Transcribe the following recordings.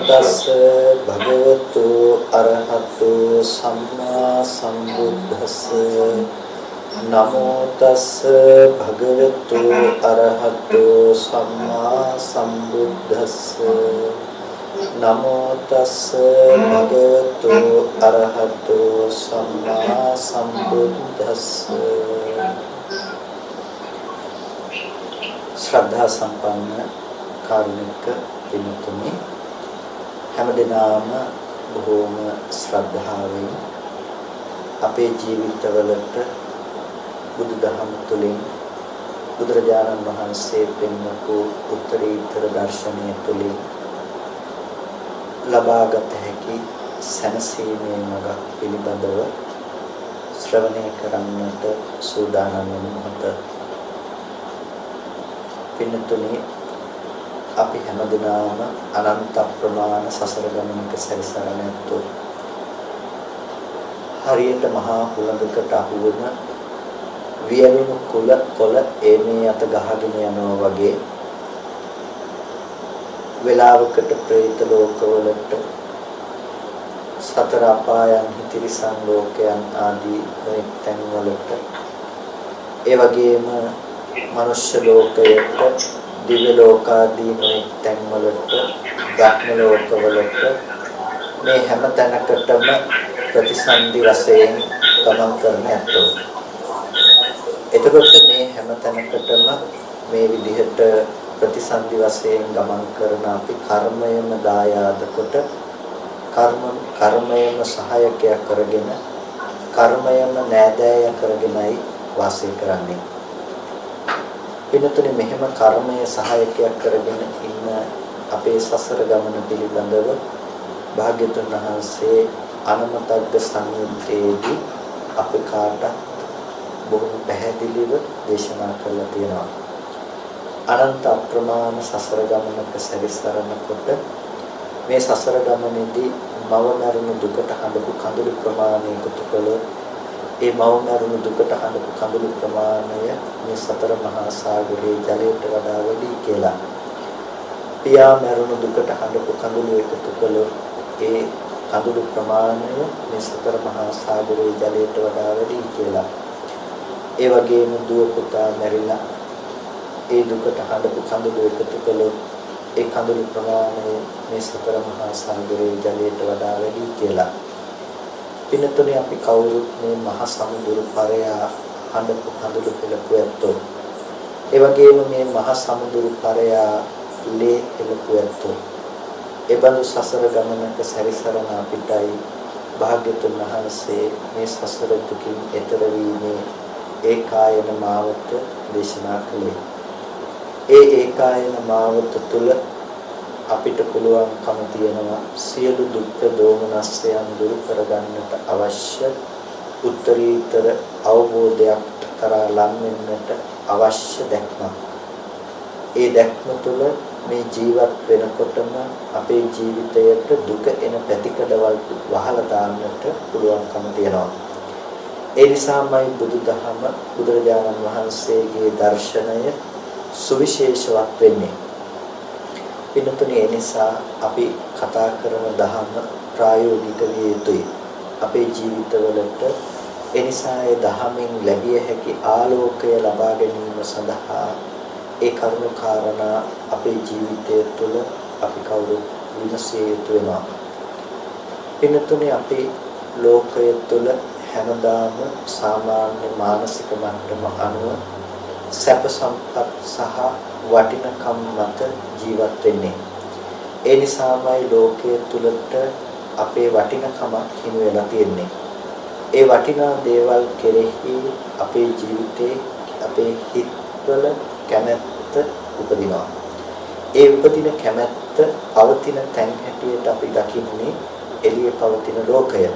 තස්ස භගවතු අරහතු සම්මා සම්බුද්දස්ස නමෝ තස්ස භගවතු අරහතු සම්මා සම්බුද්දස්ස නමෝ තස්ස භගවතු අරහතු සම්මා සම්බුද්දස්ස. ශ්‍රද්ධා සම්පන්න කාරුණික පින්තුනි, හැමදෙනාම බොහෝම ශ්‍රද්ධාවෙන් අපේ ජීවිතවලට බුදුදහම තුළින් බුදුරජාණන් වහන්සේ පෙන්වපු උත්තරීතර දර්ශනය තුළින් ලබාගත හැකි සැනසීමේ මඟ පිළිබඳව ශ්‍රවණය කරන්නට සූදානම් වන මොහොත. පින්තුනි, අපි හැමදෙනාම අනන්ත ප්‍රමාණ සසර ගමනක සැරිසරන ඇත්තෝ. හරියට මහා හුළඟකට අහු වුණ වියලුණු කොළ මේ අත ගහගෙන යනවා වගේ වේලාවකට പ്രേත ලෝකවලට සතර අපායන් හිතිරිසන් ලෝකයන් ආදී තැන්වලට ඒ වගේම මනුෂ්‍ය ලෝකයට දිව්‍ය ලෝකාදී තැන්වලට ධාත්ම ලෝකවලට මේ හැම තැනකටම ප්‍රතිසන්දි වශයෙන් ගමන් කරන ඇත්තෝ. එතකොට මේ හැම තැනකටම මේ විදිහට ප්‍රතිසන්දි වශයෙන් ගමන් කරන අපි කර්මයම දායාද කොට කර්මයම සහායකයක් කරගෙන කර්මයම නෑදෑය කරගෙනයි වාසය කරන්නේ. පින්තුනි, මෙහෙම කර්මය සහායකයක් කරගෙන ඉන්න අපේ සසර ගමන පිළිබඳව භාග්‍යවතුන් වහන්සේ අනමතග්ග සංයුත්තේදී අපේ කාට බොහොම පැහැදිලිව දේශනා කරලා තියෙනවා. අනන්ත අප්‍රමාණ සසර ගමනක සැරිසරනකොට මේ සසර ගමනේදී මව මරුණු දුකට හඬපු කඳුළු ප්‍රමාණය එකතු කළොත් ඒ මව මරුණු දුකට හඬපු කඳුළු ප්‍රමාණය මේ සතර මහා සාගරයේ ජලයට වඩා වැඩි කියලා. පියා මරුණු දුකට හඬපු කඳුළු එකතු කළොත් ඒ කඳුළු ප්‍රමාණය මේ සතර මහා සාගරයේ ජලයට වඩා වැඩි කියලා. ඒ වගේම දුව පුතා මැරිලා ඒ දුකට හඬපු කඳුළු එකතු කළොත් ඒ කඳුළු ප්‍රමාණය මේ සතර මහා සාගරයේ ජලයට වඩා වැඩි කියලා. පින්තුනි, අපි කවුරුත් මේ මහා සමුදුරු පරයා හඬපු කඳුළු පෙළපු ඇත්තෝ. ඒ වගේම මේ මහා සමුදුරු පරයා ලේ පෙළපු ඇත්තෝ. ඒ බඳු සසර ගමනක සැරිසරන අපිටයි භාග්‍යවතුන් වහන්සේ මේ සසර දුකින් එතර වීමේ ඒකායන මාවත දේශනා කළේ. ඒ ඒකායන මාවත තුල අපිට පුළුවන්කම තියෙනවා සියලු දුක් දෝමනස්යන් දුරු කරගන්නට අවශ්‍ය උත්තරීතර අවබෝධයක් කරා ලම් වෙන්නට අවශ්‍ය දැක්මක්. ඒ දැක්ම තුළ මේ ජීවත් වෙනකොටම අපේ ජීවිතයට දුක එන පැතිකඩවල් වහලා දාන්නට පුළුවන්කම තියෙනවා. ඒ නිසාමයි බුදුදහම බුදුරජාණන් වහන්සේගේ දර්ශනය සුවිශේෂවත් වෙන්නේ. පින්තුනි, ඒ නිසා අපි කතා කරන දහම ප්‍රායෝගික විය යුතුයි අපේ ජීවිතවලට. ඒ නිසා ඒ දහමින් ලැබිය හැකි ආලෝකය ලබා ගැනීම සඳහා ඒ කරුණු කාරණා අපේ ජීවිතය තුළ අපි කවුරු විමසිය යුතු වෙනවා. පින්තුනි, අපේ ලෝකය තුළ හැමදාම සාමාන්‍ය මානසික මට්ටම අනුව සැප සම්පත් සහ වටිනකම් මත ජීවත් වෙන්නේ. ඒ නිසාමයි ලෝකයේ තුලට අපේ වටිනකමක් හිමි වෙලා තියෙන්නේ. ඒ වටිනා දේවල් කෙරෙහි අපේ ජීවිතේ අපේ හිතවල කැමැත්ත උපදිනවා. ඒ උපදින කැමැත්ත පවතින තැන් හැටියට අපි දකින්නේ එළියේ පවතින ලෝකය.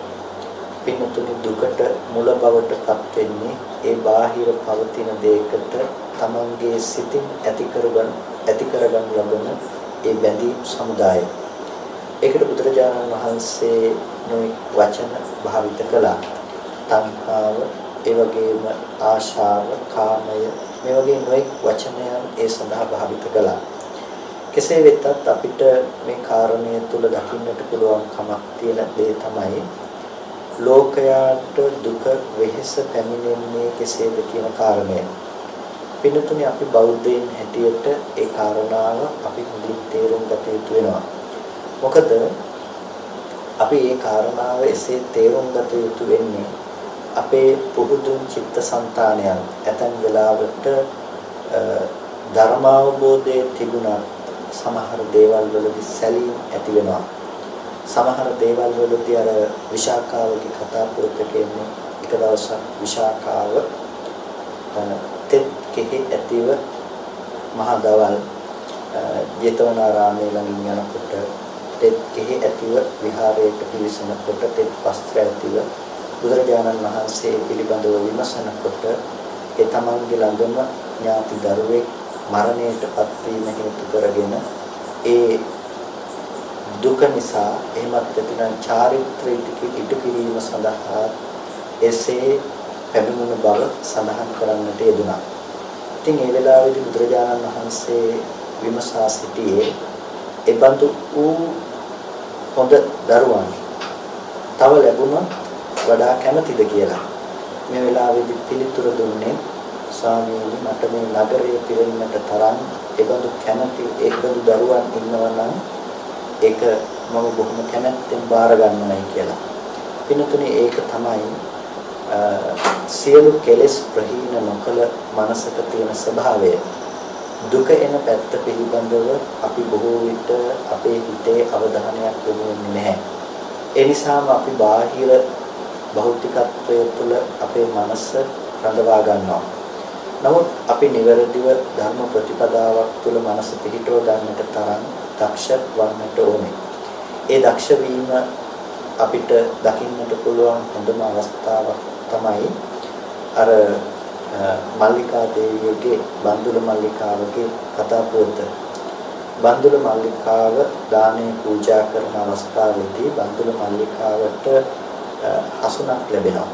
පින්තුනි, දුකට මුල බවට පත් වෙන්නේ ඒ බාහිර පවතින දෙයකට තමන්ගේ සිතින් ඇති කරගන්න ලබන ඒ බැඳීම් සමුදාය. ඒකට බුදුරජාණන් වහන්සේ වචන භාවිත කළා. තණ්හාව, ඒ වගේම ආශාව, කාමය, මේ වගේ නොයෙක් වචනයන් ඒ සඳහා භාවිත කළා. කෙසේ වෙතත් අපිට මේ කාරණය තුල දකින්නට පුළුවන්කමක් තියෙන දේ තමයි ලෝකයාට දුක වෙහෙස පැමිණෙන්නේ කෙසේද කියන කාරණය. පින්තුනි අපි බෞද්ධයන් හැටියට ඒ කාරණාව අපි හොඳින් තේරුම් ගත යුතු වෙනවා. මොකද අපි මේ කාරණාව එසේ තේරුම් ගත යුතු වෙන්නේ අපේ පුහුදුන් චිත්තසංතානයන් ඇතන් වෙලාවට ධර්මාවබෝධයේ තිබුණත් සමහර දේවල් වලදී සැලීම් ඇති වෙනවා. සමහර දේවල් වලදී අර විශාකාවගේ කතා පුවතක එන්නේ එක දවසක් විශාකාව තෙත් කෙහි ඇතිව මහා දවල් ජේතවනාරාමයේ ළඟින් යනකොට තෙත් කෙහි ඇතිව විහාරයට පිවිසෙනකොට තෙත් වස්ත්‍ර ඇතිව බුදුරජාණන් වහන්සේ පිළිබඳව විමසනකොට ඒ තමන්ගේ ළඟම ඥාති දරුවෙක් මරණයට පත්වීම හේතු කරගෙන ඒ දුක නිසා එහෙමත් නැතිනම් චාරිත්‍රයට ඉටු කිරීම සඳහා එසේ පැමිණුණු බව සඳහන් කරන්නට යෙදුණා. ඉතින් ඒ වෙලාවේදී බුදුරජාණන් වහන්සේ විමසා සිටියේ එබඳු වූ හොඳ දරුවන් තව ලැබුණොත් වඩා කැමතිද කියලා. මේ වෙලාවේදී පිළිතුර දුන්නේ ස්වාමීනි මට මේ නගරයේ පිරෙන්නට තරම් එබඳු කැමති එබඳු දරුවන් ඉන්නවා නම් ඒක මම බොහොම කැමැත්තෙන් බාර ගන්නවයි කියලා. පින්තුනි ඒක තමයි සියලු කෙලෙස් ප්‍රහීන නොකල මනසක තියෙන ස්වභාවය. දුක එන පැත්ත පිළිබඳව අපි බොහෝ විට අපේ හිතේ අවධානයක් යොමු වෙන්නේ නැහැ. ඒ නිසාම අපි බාහිර භෞතිකත්වය තුළ අපේ මනස රඳවා ගන්නවා. නමුත් අපි නිවැරදිව ධර්ම ප්‍රතිපදාවක් තුළ මනස පිහිටව ගන්නට තරම් දක්ෂ වන්නට ඕනේ. ඒ දක්ෂ වීම අපිට දකින්නට පුළුවන් හොඳම අවස්ථාවක් තමයි අර මල්ලිකා දේවියගේ බන්දුල මල්ලිකාවගේ කතා පුවත. බන්දුල මල්ලිකාව දානේ පූජා කරන අවස්ථාවේදී බන්දුල මල්ලිකාවට හසුනක් ලැබෙනවා.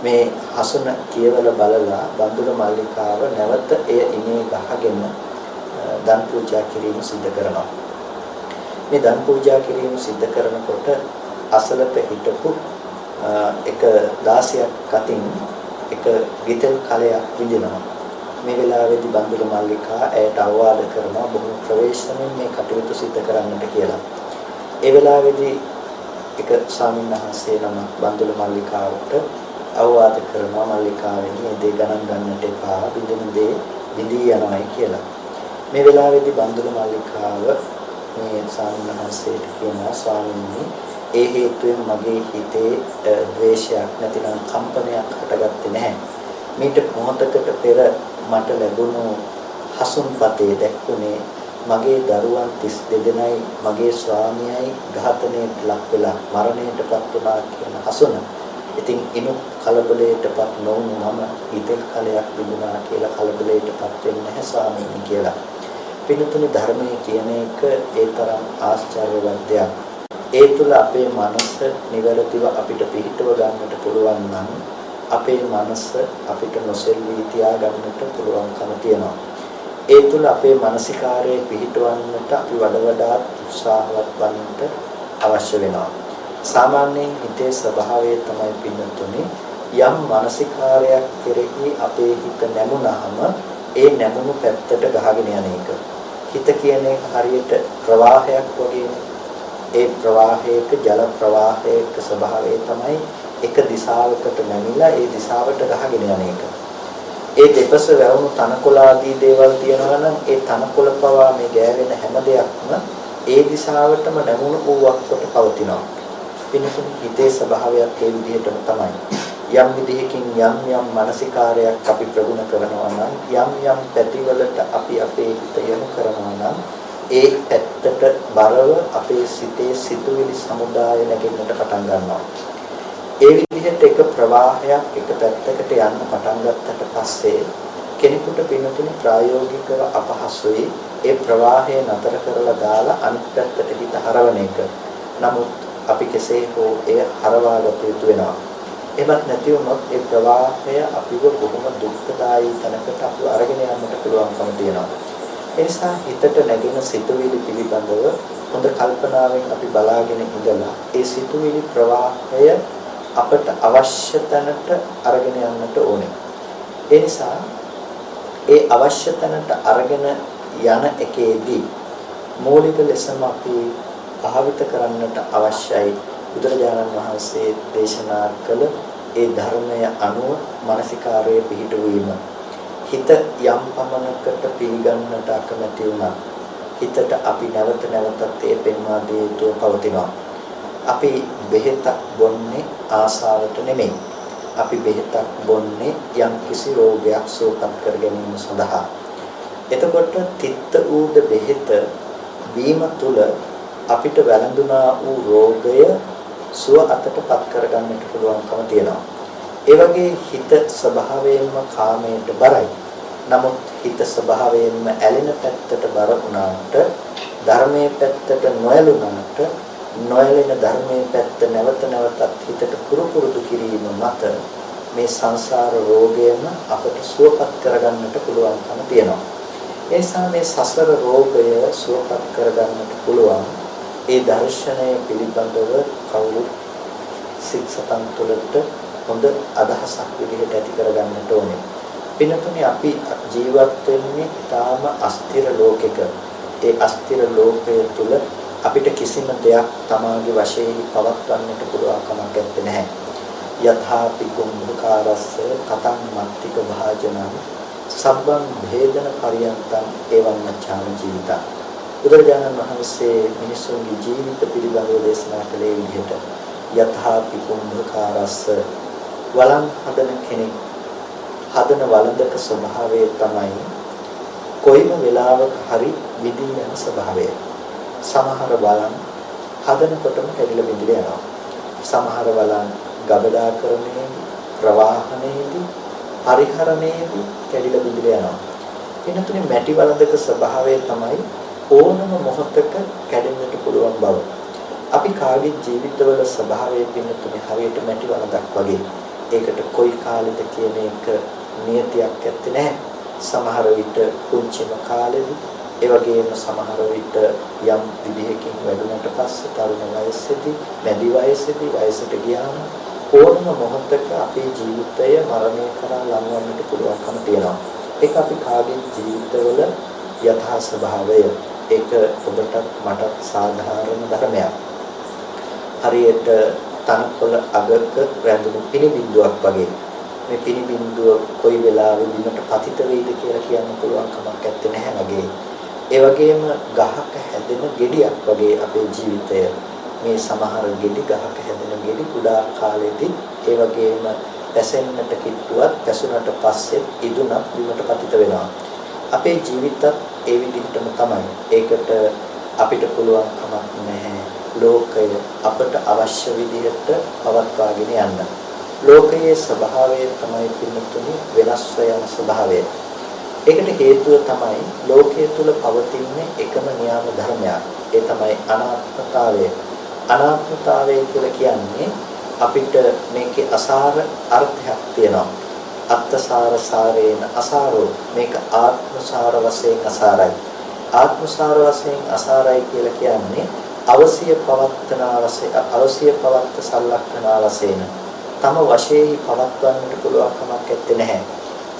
මේ හසුන කියවල බලලා බන්දුල මල්ලිකාව නැවත එය ඉනේ ගහගෙන දන් පූජා කිරීම සිදු කරනවා. මේ දන් පූජා කිරීම සිදු කරනකොට අසලක හිටපු එක 16ක් අතින් එක ගිතෙල් කලයක් විදිනවා. මේ වෙලාවේදී බන්දුල මල්ලිකා ඇයට අවවාද කරනවා බොහොම ප්‍රවේශමෙන් මේ කටයුතු සිදු කරන්නට කියලා. ඒ වෙලාවේදී එක ස්වාමීන් වහන්සේ නම බන්දුල මල්ලිකාවට අවවාද කරනවා මල්ලිකාවෙනි මේ දේ ගණන් ගන්නට එපා බින්දින දේ බිඳී යනවායි කියලා. මේ වෙලාවේදී බන්දුල මල්ලිකාව මේ ස්වාමීන් වහන්සේට කියනවා ස්වාමීනි ඒ හේතුවෙන් මගේ හිතේ ද්වේෂයක් නැතිනම් කම්පනයක් හටගත්තේ නැහැ. මීට මොහොතකට පෙර මට ලැබුණු හසුන්පතේ දැක්ුණේ මගේ දරුවන් 32 දෙනයි මගේ ස්වාමියයි ඝාතනයට ලක් වෙලා මරණයටපත් වුණා කියන හසුන. ඉතින් ඉනුත් කලබලයටපත් නොවුණු මම ඉතෙල් කලයක් තිබුණා කියලා කලබලයටපත් වෙන්නේ නැහැ ස්වාමීනි කියලා. පින්තුනි ධර්මයේ කියන එක ඒ තරම් ආශ්චර්යවත් දෙයක්. ඒ තුල අපේ මනස නිවැරදිව අපිට පිහිටව ගන්නට පුළුවන් නම් අපේ මනස අපිට නොසෙල්වී තියා ගන්නට පුළුවන්කම තියෙනවා. ඒ තුල අපේ මානසිකාරයේ පිහිටවන්නට අපි වඩා උත්සාහවත් වන්නට අවශ්‍ය වෙනවා. සාමාන්‍යයෙන් හිතේ ස්වභාවය තමයි පින්නතුනේ යම් මානසිකාරයක් කෙරෙහි අපේ හිත නැමුණාම ඒ නැමුණු පැත්තට ගහගෙන යන එක. හිත කියන්නේ හරියට ප්‍රවාහයක් වගේ. ඒ ප්‍රවාහයක ජල ප්‍රවාහයක ස්වභාවය තමයි එක දිශාවකට නැමිලා ඒ දිශාවට ගහගෙන යන එක. ඒ දෙපස වැවුණු තනකොළ ආදී දේවල් තියෙනවා නම් ඒ තනකොළ පවා මේ ගෑවෙන හැම දෙයක්ම ඒ දිශාවටම නැමුණු වූවක් කොට පවතිනවා. පින්තුන් හිතේ ස්වභාවයක් ඒ විදිහටම තමයි. යම් විදිහකින් යම් මානසිකාරයක් අපි ප්‍රගුණ කරනවා නම් යම් පැතිවලට අපි අපේ හිත යොමු කරනවා නම් ඒ පැත්තට බරව අපේ සිතේ සිතුවිලි සමුදාය නැගෙන්නට පටන් ගන්නවා. ඒ විදිහට එක ප්‍රවාහයක් එක පැත්තකට යන්න පටන් ගත්තට පස්සේ කෙනෙකුට පින්තුනි ප්‍රායෝගිකව අපහසුයි ඒ ප්‍රවාහය නතර කරලා දාලා අනිත් පැත්තට හිත හරවන එක. නමුත් අපි කෙසේ හෝ එය හරවාගත යුතු වෙනවා. එමත් නැති වුණොත් ඒ ප්‍රවාහය අපිව බොහොම දුක්ඛදායී තැනකට අපිව අරගෙන යන්නට පුළුවන්කම තියෙනවා. ඒ නිසා හිතට නැගෙන සිතුවිලි පිළිබඳව හොඳ කල්පනාවෙන් අපි බලාගෙන ඉඳලා ඒ සිතුවිලි ප්‍රවාහය අපට අවශ්‍ය තැනට අරගෙන යන්නට ඕනේ. ඒ නිසා ඒ අවශ්‍ය තැනට අරගෙන යන එකේදී මූලික ලෙසම අපි භාවිත කරන්නට අවශ්‍යයි බුදුරජාණන් වහන්සේ දේශනා කළ ඒ ධර්මය අනුව මානසිකාරයේ පිහිටුවීම. හිත යම් පමණකට පිළිගන්නට අකමැති වුණා. හිතට අපි නැවත නැවතත් ඒ පෙන්වා දිය යුතුව පවතිනවා. අපි බෙහෙතක් බොන්නේ ආසාවට නෙමෙයි. අපි බෙහෙතක් බොන්නේ යම් කිසි රෝගයක් සුවපත් කර ගැනීම සඳහා. එතකොට තිත්ත ඌද බෙහෙත බීම තුල අපිට වැළඳුනා වූ රෝගය සුව අතටපත් කරගන්නට පුළුවන්කම තියෙනවා. ඒ වගේ හිත ස්වභාවයෙන්ම කාමයට බරයි. නමුත් හිත ස්වභාවයෙන්ම ඇලෙන පැත්තට බර වුණාට ධර්මයේ පැත්තට නොඇලුණාට නොඇලෙන ධර්මයේ පැත්ත නැවත නැවතත් හිතට පුරුදු කිරීම මත මේ සංසාර රෝගයම අපට සුවපත් කරගන්නට පුළුවන්කම තියෙනවා. ඒ නිසා මේ සසර රෝගය සුවපත් කරගන්නට පුළුවන් ඒ දර්ශනය පිළිබඳව කවුරු සික්සතන් තුළට හොඳ අදහසක් විදිහට ඇති කරගන්නට ඕනේ. පින්නතුනි අපි ජීවත් වෙන්නේ තාම අස්තිර ලෝකයක. ඒ අස්තිර ලෝකය තුළ අපිට කිසිම දෙයක් තමාගේ වශයෙන් පවත්වන්නට පුළුවන් කමක් නැහැ. යථාපි කුම්භකාරස්ස කතං මත්තික භාජනං සබ්බං භේදන පරියන්තං එවං මච්ඡාන ජීවිතං. බුදුරජාණන් වහන්සේ මිනිසුන්ගේ ජීවිත පිළිබඳව දේශනා කළේ විදිහට යථාපි කුම්භකාරස්ස වළං හදන කෙනෙක් හදන වළඳක ස්වභාවය තමයි කොයිම වෙලාවක හරි විදී යන ස්වභාවය. සමහර වළං හදනකොටම කැඩිලා බිඳිලා යනවා. සමහර වළං ගබඩා කරන්නේ ප්‍රවාහනයේදී පරිහරණයේදී කැඩිලා බිඳිලා යනවා. එනතුනේ මැටි වළඳක ස්වභාවය තමයි ඕනම මොහොතක කැඩෙන්නට පුළුවන් බව. අපි කාගේ ජීවිතවල ස්වභාවය පින්නතුනේ හරියට මැටි වළඳක් වගේ. ඒකට කොයි කාලෙද කියන එක නියතියක් ඇත්තේ නැහැ. සමහර විට පුංචිම කාලෙදී ඒ වගේම සමහර විට යම් විදිහකින් වැඩුණට පස්සේ තරුණ වයසේදී, මැදි වයසේදී වයසට ගියාම ඕනම මොහොතක අපේ ජීවිතය මරණය කරා ලංවන්නට පුළුවන්කම තියෙනවා. ඒක අපි කාගේ ජීවිතවල යථා ස්වභාවය. ඒක ඔබටත් මටත් සාධාරණ ධර්මයක්. හරියට තනකොළ අගක රැඳුණු පිනිබින්දුවක් වගේ. මේ පිනිබින්දුව කොයි වෙලාවෙ බිමට පතිත වෙයිද කියලා කියන්න පුළුවන් කමක් නැත්තේ නැහැ වගේ. ඒ වගේම ගහක හැදෙන ගෙඩියක් වගේ අපේ ජීවිතය. මේ සමහර ගෙඩි ගහක හැදෙන ගෙඩි කුඩා කාලෙදී ඒ වගේම පැසෙන්නට කිට්ටුවත් පැසුනට පස්සේ ඉදුණත් බිමට පතිත වෙනවා. අපේ ජීවිතත් ඒ විදිහටම තමයි. ඒකට අපිට පුළුවන් කමක් නැහැ. ලෝකය අපට අවශ්‍ය විදිහට පවත්වාගෙන යන්න. ලෝකයේ ස්වභාවය තමයි පින්නතුනි වෙනස් වෙන ස්වභාවය. ඒකට හේතුව තමයි ලෝකයේ තුල පවතින එකම න්‍යාම ධර්මයක්. ඒ තමයි අනාත්මතාවය. අනාත්මතාවය කියලා කියන්නේ අපිට මේකේ අසාර අර්ථයක් තියෙනවා. අත්තසාර සාරේන අසාරෝ මේක ආත්මසාර වශයෙන් අසාරයි. ආත්මසාර වශයෙන් අසාරයි කියලා කියන්නේ අවශ්‍ය පවත්ත සලක්ෂණ වශයෙන් තම වශයෙන් පවත්වන්නට පුළුවන් කමක් නැත්තේ නැහැ.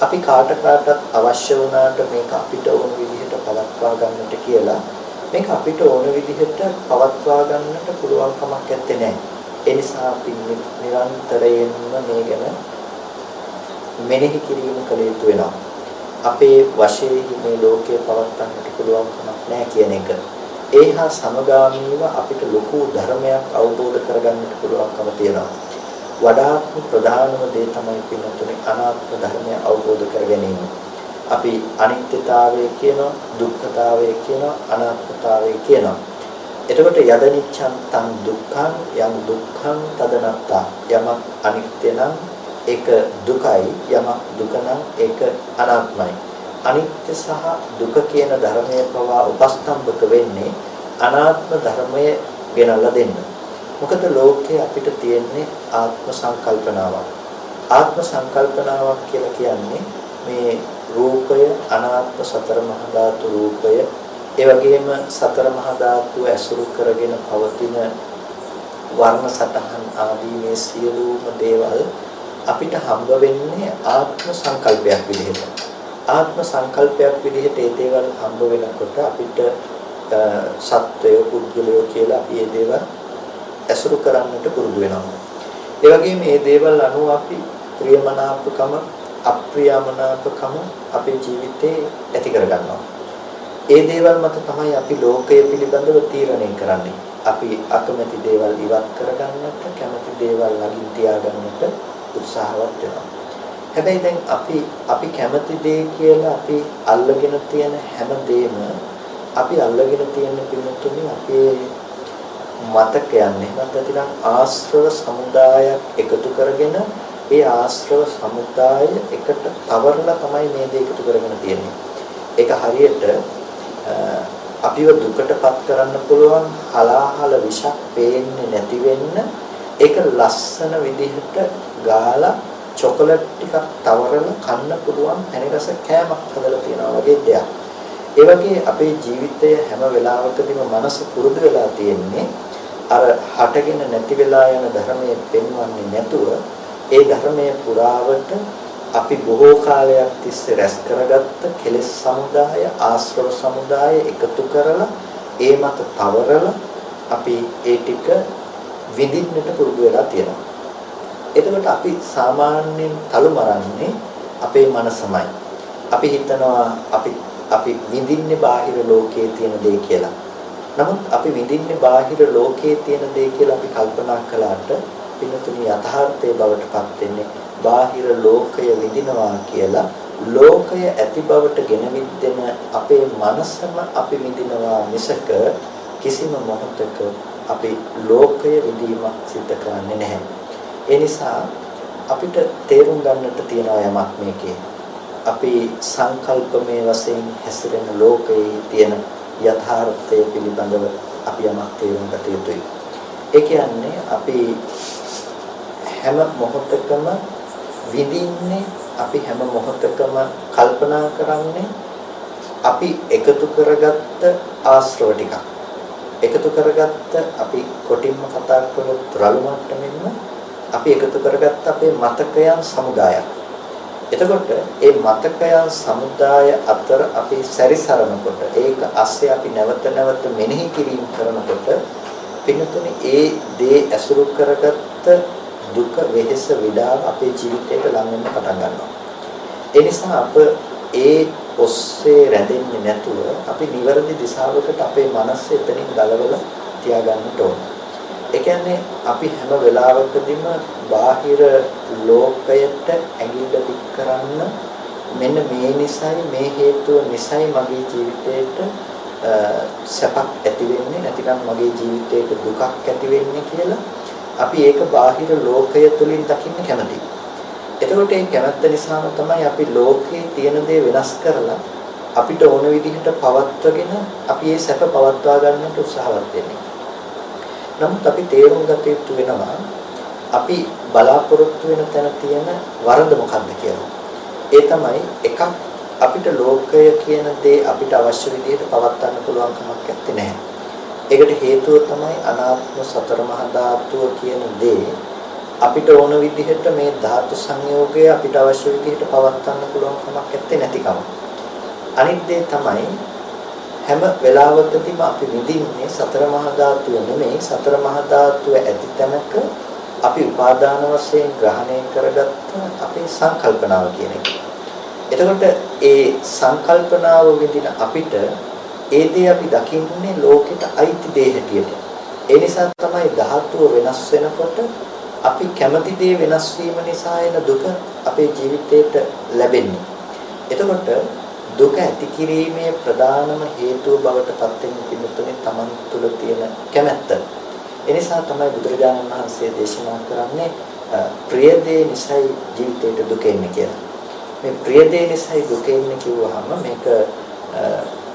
අපි කාටත් අවශ්‍ය වුණාට මේක අපිට ඕන විදිහට පවත්වා ගන්නට කියලා මේක අපිට ඕන විදිහට පවත්වා ගන්නට පුළුවන් කමක් නැත්තේ නැහැ. ඒ නිසා අපි නිරන්තරයෙන්ම මේ ගැන මෙනෙහි කිරීම කළ යුතු වෙනවා. අපේ වශයෙන් මේ ලෝකය පවත්වන්නට පුළුවන් කමක් නැහැ කියන එක. ඒ හා සමගාමීව අපිට ලොකු ධර්මයක් අවබෝධ කරගන්නට පුළුවන්කම තියෙනවා. වඩාත්ම ප්‍රධානම දේ තමයි පින්නතුනේ අනාත්ම ධර්මය අවබෝධ කර ගැනීම. අපි අනිත්‍යතාවය කියනවා, දුක්ඛතාවය කියනවා, අනාත්මතාවය කියනවා. එතකොට යදනිච්ඡන් තං දුක්ඛං යම් දුක්ඛං තදනත්තා. යමක් අනිත්‍ය නම් ඒක දුකයි, යමක් දුක නම් ඒක අනාත්මයි. අනිත්‍ය සහ දුක කියන ධර්මයේ පවා උපස්තම්භක වෙන්නේ අනාත්ම ධර්මයේ ගෙනල්ලා දෙන්න. මොකද ලෝකයේ අපිට තියෙන්නේ ආත්ම සංකල්පනාවක්. ආත්ම සංකල්පනාවක් කියලා කියන්නේ මේ රූපය අනාත්ම සතර මහා ධාතු රූපය ඒ වගේම සතර මහා ධාතු ඇසුරු කරගෙන පවතින වර්ණ සටහන් ආදී මේ සියලුම දේවල් අපිට හම්බ වෙන්නේ ආත්ම සංකල්පයක් විදිහට. ආත්ම සංකල්පයක් විදිහට ඒ දේවල් හම්බ වෙනකොට අපිට සත්වය පුද්ගලය කියලා අපි මේ දේවල් ඇසුරු කරන්නට පුරුදු වෙනවා. ඒ වගේම මේ දේවල් අනුව අපි ප්‍රියමනාපකම අප්‍රියමනාපකම අපේ ජීවිතේ ඇති කරගන්නවා. ඒ දේවල් මත තමයි අපි ලෝකය පිළිබඳව තීරණය කරන්නේ. අපි අකමැති දේවල් ඉවත් කරගන්නට, කැමති දේවල් ළඟින් තියාගන්නට උත්සාහවත් වෙනවා. හැබැයි දැන් අපි කැමති දේ කියලා අපි අල්ලගෙන තියෙන හැම දෙයක්ම අපි අල්ලගෙන තියෙන පිළිතුරේ අපේ මතකයන් එහෙම නැත්නම් ආශ්‍රව සමුදායක් එකතු කරගෙන ඒ ආශ්‍රව සමුදාය එකට තවරලා තමයි මේ දේ එකතු කරගෙන තියෙන්නේ. ඒක හරියට අපිව දුකටපත් කරන්න පුළුවන් හලාහල විෂක් පේන්නේ නැති වෙන්න ඒක ලස්සන විදිහට ගාලා චොකලට් ටිකක් තවරලා කන්න පුළුවන් පැණිරස කෑමක් හදලා තියනවා වගේ දෙයක්. ඒ වගේ අපේ ජීවිතය හැම වෙලාවකදීම මනස පුරුදු වෙලා තියෙන්නේ අර හටගෙන නැති වෙලා යන ධර්මයේ පෙන්වන්නේ නැතුව ඒ ධර්මයේ පුරාවට අපි බොහෝ කාලයක් තිස්සේ රැස් කරගත්ත කෙලෙස් සමුදාය ආශ්‍රව සමුදාය එකතු කරලා ඒ මත තවරලා අපි ඒ ටික විඳින්නට පුරුදු වෙලා තියෙනවා. එතකොට අපි සාමාන්‍යයෙන් තලු මරන්නේ අපේ මනසමයි. අපි හිතනවා අපි විඳින්නේ බාහිර ලෝකයේ තියෙන දේ කියලා. නමුත් අපි විඳින්නේ බාහිර ලෝකයේ තියෙන දේ කියලා අපි කල්පනා කළාට පින්තුණි යථාර්ථයේ බවට පත් වෙන්නේ බාහිර ලෝකය විඳිනවා කියලා ලෝකය ඇති බවට ගෙනවිද්දෙන අපේ මනසම අපි විඳිනවා මිසක කිසිම මොහොතක අපි ලෝකය විඳීමක් සිද්ධ කරන්නේ නැහැ. ඒ නිසා අපිට තේරුම් ගන්නට තියෙන යමක් මේකේ. අපි සංකල්පමය වශයෙන් හැසිරෙන ලෝකයේ තියෙන යථාර්ථය පිළිබඳව අපි යමක් තේරුම් ගත යුතුයි. ඒ කියන්නේ අපි හැම මොහොතකම විඳින්නේ අපි හැම මොහොතකම කල්පනා කරන්නේ අපි එකතු කරගත්ත ආශ්‍රව ටිකක්. එකතු කරගත්ත අපි කොටින්ම කතා කරොත් රළු මට්ටමින්ම අපි එකතු කරගත්ත අපේ මතකයන් සමුදායක්. එතකොට ඒ මතකයන් සමුදාය අතර අපි සැරිසරනකොට ඒක ASCII අපි නැවත නැවත මෙනෙහි කිරීම කරනකොට පින්නතුනේ ඒ දේ ඇසුරු කරගත්ත දුක වෙහෙස විඩාව අපේ ජීවිතයට ලං වෙන්න පටන් ගන්නවා. ඒ නිසා අප ඒ ඔස්සේ රැඳෙන්නේ නැතුව අපි නිවැරදි දිශාවකට අපේ මනස එතනින් ගලවලා තියාගන්නට ඕන. ඒ කියන්නේ අපි හැම වෙලාවකදීම බාහිර ලෝකයට ඇඟිල්ල දික් කරන්න මෙන්න මේ නිසයි මේ හේතුව නිසයි මගේ ජීවිතේට සැපක් ඇති වෙන්නේ නැතිනම් මගේ ජීවිතේට දුකක් ඇති වෙන්නේ කියලා අපි ඒක බාහිර ලෝකය තුලින් දකින්න කැමතියි. එතකොට මේ කැමැත්ත නිසාම තමයි අපි ලෝකේ තියෙන දේ වෙනස් කරලා අපිට ඕන විදිහට පවත්වගෙන අපි ඒ සැප පවත්වා ගන්නට උත්සාහවත් වෙන්නේ. නමුත් අපි තේරුම් ගත යුතු වෙනවා අපි බලාපොරොත්තු වෙන තැන තියෙන වරද මොකක්ද කියලා. ඒ තමයි එකක් අපිට ලෝකය කියන දේ අපිට අවශ්‍ය විදිහට පවත්වන්න පුළුවන් කමක් නැත්තේ. ඒකට හේතුව තමයි අනාත්ම සතර මහා ධාතුව කියන දේ අපිට ඕන විදිහට මේ ධාතු සංයෝගය අපිට අවශ්‍ය විදිහට පවත්වන්න පුළුවන් කමක් නැතිකම. අනිත් දේ තමයි හැම වෙලාවකදීම අපි විඳින්නේ සතර මහා ධාතුව නෙමෙයි සතර මහා ධාතුව ඇති තැනක අපි උපාදාන වශයෙන් ග්‍රහණය කරගත්ත අපේ සංකල්පනාව කියන එක. එතකොට ඒ සංකල්පනාව විඳින අපිට ඒ දේ අපි දකින්නේ ලෝකෙට අයිති දේ හැටියට. ඒ නිසා තමයි ධාතුව වෙනස් වෙනකොට අපි කැමති දේ වෙනස් වීම නිසා එන දුක අපේ ජීවිතේට ලැබෙන්නේ. එතකොට දුක ඇති කිරීමේ ප්‍රධානම හේතුව බවට පත් වෙන පිළිතුරේ Taman තුල තියෙන කැමැත්ත. ඒ නිසා තමයි බුදුරජාණන් වහන්සේ දේශනා කරන්නේ ප්‍රිය දේ නිසයි ජීවිතේට දුක එන්නේ කියලා. මේ ප්‍රිය දේ නිසයි දුක එන්නේ කිව්වහම මේක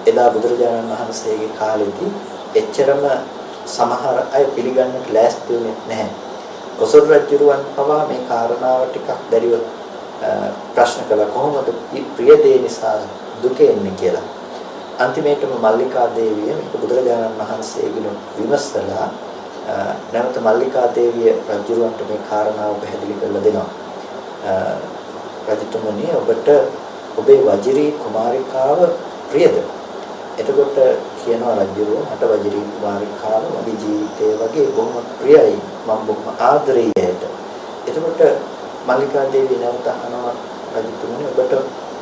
එදා බුදුරජාණන් වහන්සේගේ කාලෙදී එච්චරම සමහර අය පිළිගන්නට ලෑස්ති වෙන්නේ නැහැ. කොසල් රජුරුවන් පවා මේ කාරණාව ටිකක් දැරිව ප්‍රශ්න කළා කොහොමද ප්‍රිය දේ නිසා දුක එන්නේ කියලා. අන්තිමේටම මල්ලිකා දේවිය මේක බුදුරජාණන් වහන්සේගෙන් විමසලා නැවත මල්ලිකා දේවිය රජුරවන්ට මේ කාරණාව පැහැදිලි කරලා දෙනවා. රජතුමනි ඔබට ඔබේ වජිරී කුමාරිකාව ප්‍රියද? එතකොට කියනවා රජුරෝ මට වජිරී කුමාරිකාව මගේ ජීවිතය වගේ බොහොම ප්‍රියයි මම බොහොම ආදරෙයියට. එතකොට මල්ලිකා දේවිය නැවත අහනවා රජතුමනි ඔබට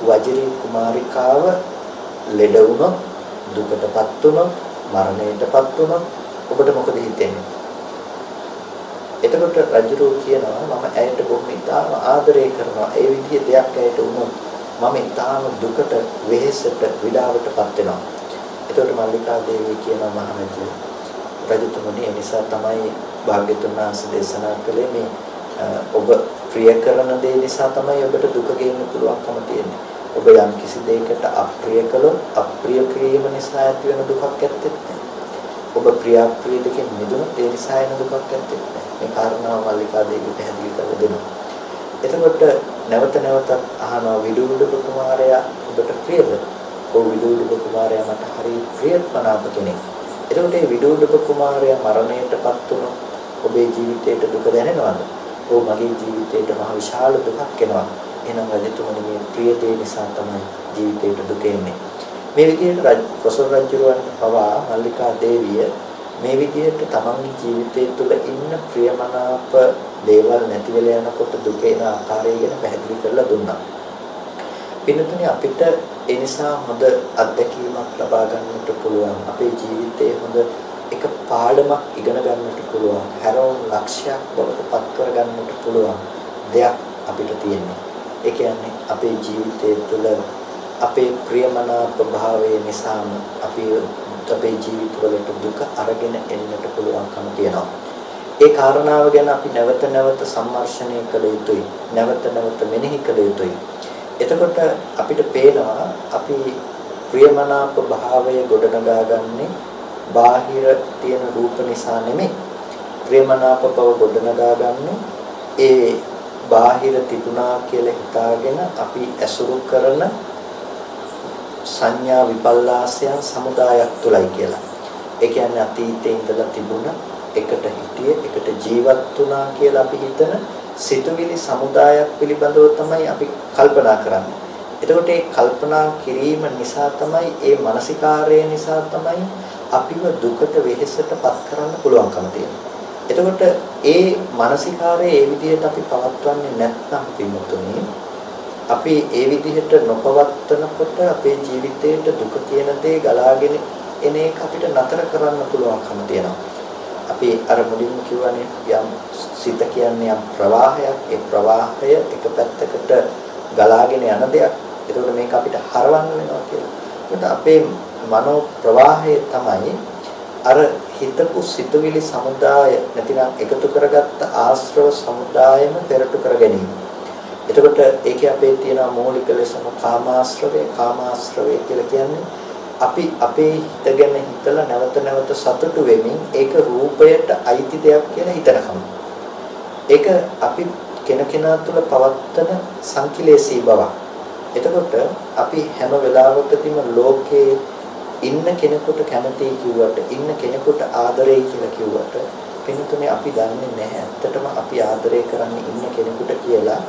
වජිරී කුමාරිකාව ලෙඩ වුණොත් දුකටපත් වුණොත් මරණයටපත් වුණොත් ඔබට මොකද හිතෙන්නේ? එතකොට රජුරෝ කියනවා මම ඇයට බොහොම ඉතාම ආදරය කරනවා. ඒ විදිහේ දෙයක් ඇයට වුණොත් මම ඉතාම දුකට වෙහෙසට විඩාවටපත් වෙනවා. එතකොට මල්ලිකා දේවිය කියනවා මහරජා රජතුමනි ඒ නිසා තමයි භාග්‍යතුන් වහන්සේ දේශනා කළේ මේ ඔබ ප්‍රිය කරන දේ නිසා තමයි ඔබට දුක ගේන්න පුළුවන්කම තියෙන්නේ. ඔබ යම් කිසි දෙයකට අප්‍රිය කළොත් අප්‍රිය ක්‍රියම නිසා ඇති වෙන දුකක් ඇත්තේ නැහැ. ඔබ ප්‍රිය දෙකෙන් මිදුණොත් ඒ නිසා එන දුකක් ඇත්තේ නැහැ. මේ කාරණාව මල්ලිකා දේවිය පැහැදිලි කරලා දෙනවා. එතකොට නැවත නැවතත් අහනවා විදුරුඩ කුමාරයා ඔබට ප්‍රියද? ඔව් විදුරුඩ කුමාරයා මට හරි ප්‍රියමනාප කෙනෙක්. එතකොට මේ විදුරුඩ කුමාරයා මරණයටපත් වුණොත් ඔබේ ජීවිතයට දුක දැනෙනවද? ඔව් මගේ ජීවිතයට මහ විශාල දුකක් එනවා. එහෙනම් රජතුමනි මේ ප්‍රිය දේ නිසා තමයි ජීවිතයට දුක එන්නේ. මේ විදිහට කොසල් රජුරවන්ට පවා මල්ලිකා දේවිය මේ විදිහට තමන්ගේ ජීවිතය තුළ ඉන්න ප්‍රියමනාප දේවල් නැති වෙලා යනකොට දුක එන ආකාරය ගැන පැහැදිලි කරලා දුන්නා. පින්නතුනි අපිට ඒ නිසා හොඳ අත්දැකීමක් ලබා ගන්නට පුළුවන්. අපේ ජීවිතයේ හොඳ එක පාඩමක් ඉගෙන ගන්නට පුළුවන්. හැරවුම් ලක්ෂයක් බවට පත් කර ගන්නට පුළුවන් දෙයක් අපිට තියෙනවා. ඒ කියන්නේ අපේ ජීවිතය තුළ අපේ ප්‍රියමනාප භාවය නිසාම අපේ ජීවිතවලට දුක අරගෙන එන්නට පුළුවන්කම තියෙනවා. ඒ කාරණාව ගැන අපි නැවත නැවත සම්මර්ෂණය කළ යුතුයි. නැවත නැවත මෙනෙහි කළ යුතුයි. එතකොට අපිට පේනවා අපි ප්‍රියමනාප භාවය ගොඩනගාගන්නේ බාහිර තියෙන රූප නිසා නෙමෙයි. ප්‍රියමනාප බව ගොඩනගාගන්නේ ඒ බාහිර තිබුණා කියලා හිතාගෙන අපි ඇසුරු කරන සංඥා විපල්ලාසයන් සමුදායක් තුලයි කියලා. ඒ කියන්නේ අතීතයේ ඉඳලා තිබුණ එකට හිටියේ එකට ජීවත් වුණා කියලා අපි හිතන සිතුවිලි සමුදායක් පිළිබඳව තමයි අපි කල්පනා කරන්නේ. එතකොට මේ කල්පනා කිරීම නිසා තමයි ඒ මානසිකාරය නිසා තමයි අපිව දුකට වෙහෙසටපත් කරන්න පුළුවන්කම තියෙන්නේ. එතකොට ඒ මානසිකාරය ඒ විදිහට අපි පවත්වන්නේ නැත්නම් පින්තුනේ අපි ඒ විදිහට නොපවත්වනකොට අපේ ජීවිතේට දුක කියන දේ ගලාගෙන එන එක අපිට නතර කරන්න පුළුවන්කම තියෙනවා. අපි අර මුලින්ම කියවනේ යම් සිත කියන්නේ යම් ප්‍රවාහයක්. ඒ ප්‍රවාහය එක පැත්තකට ගලාගෙන යන දෙයක්. ඒකෝට මේක අපිට හරවන්න වෙනවා කියලා. ඒකට අපේ මනෝ ප්‍රවාහය තමයි අර හිතපු සිතුවිලි සමුදාය නැතිනම් එකතු කරගත්ත ආශ්‍රව සමුදායම පෙරටු කර ගැනීම. එතකොට ඒකේ අපේ තියෙන මූලික ලෙසම කාමාශ්‍රවය කියලා කියන්නේ අපි අපේ හිත ගැන හිතලා නැවත නැවත සතුටු වෙමින් ඒක රූපයට අයිති දෙයක් කියලා හිතනකම. ඒක අපි කෙනකෙනා තුළ පවත්තන සංකිලේශී බවක්. එතකොට අපි හැම වෙලාවකදීම ලෝකේ ඉන්න කෙනෙකුට කැමතියි කිව්වට ඉන්න කෙනෙකුට ආදරෙයි කියලා කිව්වට පින්තුනේ අපි දන්නේ නැහැ ඇත්තටම අපි ආදරය කරන්නේ ඉන්න කෙනෙකුට කියලා.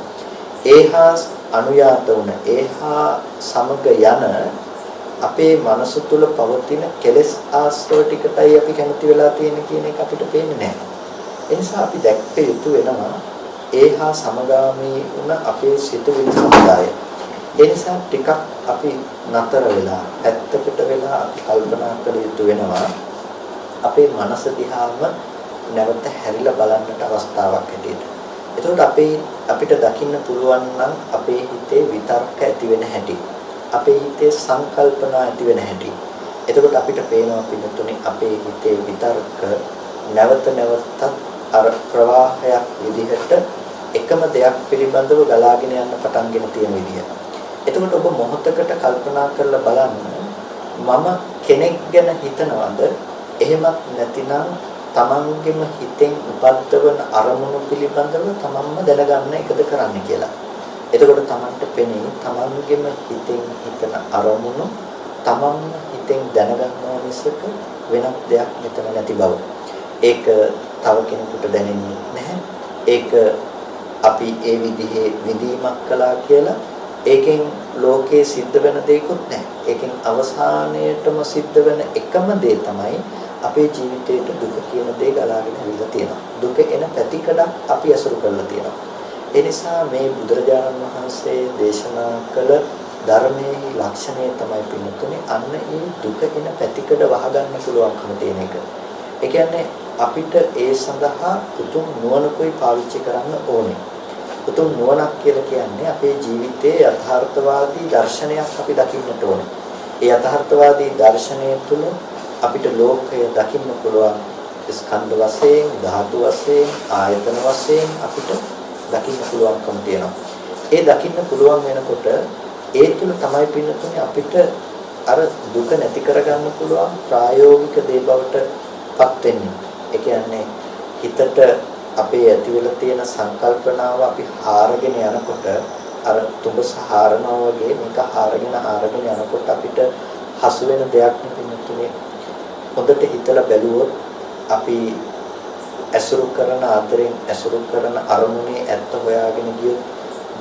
ඒහා අනුයාත වුණ ඒහා සමග යන අපේ මනස තුල පවතින කෙලෙස් ආශ්‍රව ටිකටයි අපි කැමති වෙලා තියෙන්නේ කියන එක අපිට පේන්නේ නැහැ. ඒ නිසා අපි දැක්ක යුතු වෙනවා ඒහා සමගාමී වුණ අපේ සිතුවිලි සමුදාය. ඒ නිසා ටිකක් අපි නතර වෙලා පැත්තකට වෙලා අපි කල්පනා කළ යුතු වෙනවා අපේ මනස දිහාම නැවත හැරිලා බලන්නට අවස්ථාවක් හැටියට. එතකොට අපිට දකින්න පුළුවන් නම් අපේ හිතේ විතර්ක ඇති වෙන හැටි. අපේ හිතේ සංකල්පනා ඇති වෙන හැටි. එතකොට අපිට පේනවා පිටුතුනේ අපේ හිතේ විතර්ක නැවත නැවතත් අර ප්‍රවාහයක් විදිහට එකම දෙයක් පිළිබඳව ගලාගෙන යන්න පටන්ගෙන තියෙන විදිහ. එතකොට ඔබ මොහොතකට කල්පනා කරලා බලන්න මම කෙනෙක් ගැන හිතනවද එහෙමත් නැතිනම් තමන්ගෙම හිතෙන් උපද්දවන අරමුණු පිළිබඳව තමන්ම දැනගන්න එකද කරන්න කියලා. එතකොට Tamanට පෙනේ Tamanගෙම හිතෙන් හිතන අරමුණු Taman හිතෙන් දැනගන්නවා මිසක වෙනත් දෙයක් මෙතන නැති බව. ඒක තව කෙනෙකුට දැනෙන්නේ නැහැ. ඒක අපි ඒ විදිහේ විදීමක් කළා කියලා ඒකෙන් ලෝකේ සිද්ධ වෙන දෙයක්වත් නැහැ. ඒකෙන් අවසානයේටම සිද්ධ වෙන එකම දේ තමයි අපේ ජීවිතේට දුක කියන දේ ගලාගෙන ඇවිල්ලා තියෙනවා. දුක එන පැතිකඩක් අපි අසුරු කරලා තියෙනවා. ඒ නිසා මේ බුදුරජාණන් වහන්සේ දේශනා කළ ධර්මයේ ලක්ෂණය තමයි පින්නතුනේ අන්න ඒ දුක එන පැතිකඩ වහගන්න පුළුවන්කම තියෙන එක. ඒ කියන්නේ අපිට ඒ සඳහා උතුම් නුවණකුයි පාවිච්චි කරන්න ඕනේ. උතුම් නුවණක් කියලා කියන්නේ අපේ ජීවිතයේ යථාර්ථවාදී දර්ශනයක් අපි දකින්නට ඕනේ. ඒ යථාර්ථවාදී දර්ශනය තුළ අපිට ලෝකය දකින්න පුළුවන් ස්කන්ධ වශයෙන්, ධාතු වශයෙන්, ආයතන වශයෙන් අපිට දකින්න පුළුවන්කම තියෙනවා. ඒ දකින්න පුළුවන් වෙනකොට ඒ තුළ තමයි පින්නතුනේ අපිට අර දුක නැති කරගන්න පුළුවන් ප්‍රායෝගික දේ බවට පත් වෙන්නේ. ඒ කියන්නේ හිතට අපේ ඇති වෙලා තියෙන සංකල්පනාව අපි හාරගෙන යනකොට අර තුඹස හාරනවා වගේ මේක හාරගෙන යනකොට අපිට හසු වෙන දෙයක් නෙපින්නතුනේ. හොඳට හිතලා බැලුවොත් අපි ඇසුරු කරන ආදරෙන් ඇසුරු කරන අරමුණේ ඇත්ත හොයාගෙන ගියොත්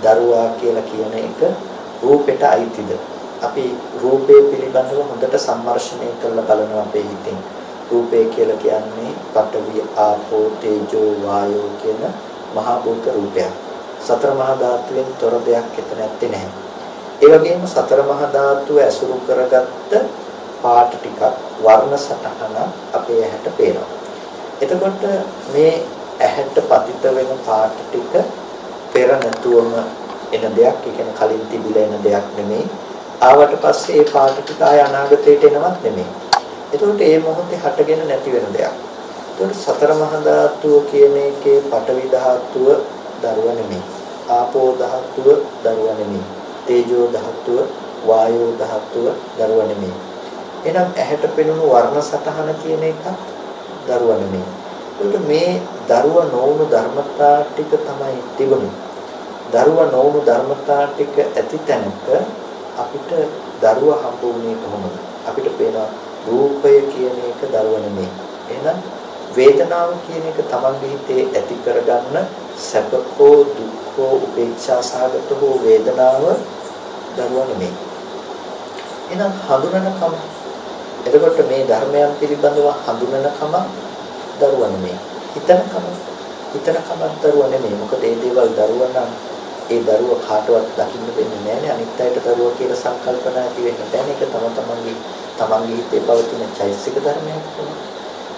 දරුවා කියලා කියන එක රූපෙට අයිතිද? අපි රූපේ පිළිබඳව හොඳට සම්මර්ෂණය කරලා බලනවා අපේ හිතෙන්. රූපය කියලා කියන්නේ පඨවි ආපෝ තේජෝ වායෝ කියන මහා භූත රූපයක්. සතර මහා ධාතුවෙන් තොර දෙයක් එතන නැත්තේ නැහැ. ඒ වගේම සතර මහා ධාතුව ඇසුරු කරගත්ත පාට ටිකක් වර්ණ සටහන අපේ ඇහැට පේනවා. එතකොට මේ ඇහැට පතිත වෙන පාට ටික පෙර නැතුවම එන දෙයක්, ඒ කියන්නේ කලින් තිබිලා එන දෙයක් නෙමෙයි. ආවට පස්සේ ඒ පාට ටික ආය අනාගතයට එනවත් නෙමෙයි. එතකොට මේ මොහොතේ හටගෙන නැති වෙන දෙයක්. එතකොට සතර මහා ධාතුව කියන එකේ පඨවි ධාතුව දරුව නෙමෙයි. ආපෝ ධාතුව දරුව නෙමෙයි. තේජෝ ධාතුව, වායෝ ධාතුව දරුව නෙමෙයි. එහෙනම් ඇහැට පෙනුණු වර්ණ සටහන කියන එකත් දරුව නෙමෙයි. එතකොට මේ දරුව නොවුණු ධර්මතා ටික තමයි තිබුණේ. දරුව නොවුණු ධර්මතා ටික ඇති තැනක අපිට දරුව හම්බ වුණේ කොහොමද? අපිට පේනවා රූපය කියන එක දරුව නෙමෙයි. එහෙනම් වේදනාව කියන එක තමන්ගේ හිතේ ඇති කරගන්න සැපකෝ දුක්ඛෝ උපේක්ෂා සාගතෝ වේදනාව දරුව නෙමෙයි. එහෙනම් හඳුනනකම, එතකොට මේ ධර්මයන් පිළිබඳව හඳුනනකම දරුව නෙමෙයි. හිතනකම දරුව නෙමෙයි. මොකද මේ දේවල් දරුව නම් ඒ දරුව කාටවත් දකින්න දෙන්නේ නැහැ. අනිත් අයට දරුව කියලා සංකල්පනා ඇති වෙන්න බෑ. ඒක තමන්ගේ හිතේ පවතින චෛතසික ධර්මයක් තමයි.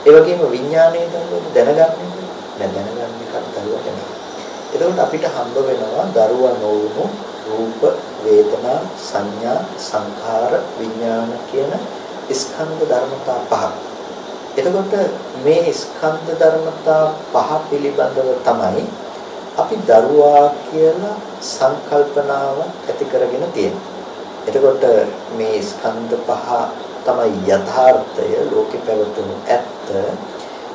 ඒ වගේම විඥානයේ දරුව දැනගන්නේ කර්තව්‍ය නෙමෙයි. එතකොට අපිට හම්බ වෙනවා දරුව නොවුණු රූප, වේදනා, සංඥා, සංඛාර, විඥාන කියන ස්කන්ධ ධර්මතා පහ. එතකොට මේ ස්කන්ධ ධර්මතා පහ පිළිබඳව තමයි අපි දරුවා කියලා සංකල්පනාව ඇති කරගෙන තියෙන්නේ. එතකොට මේ ස්කන්ධ පහ තමයි යථාර්ථය, ලෝකෙ පැවතුණු ඇත්ත.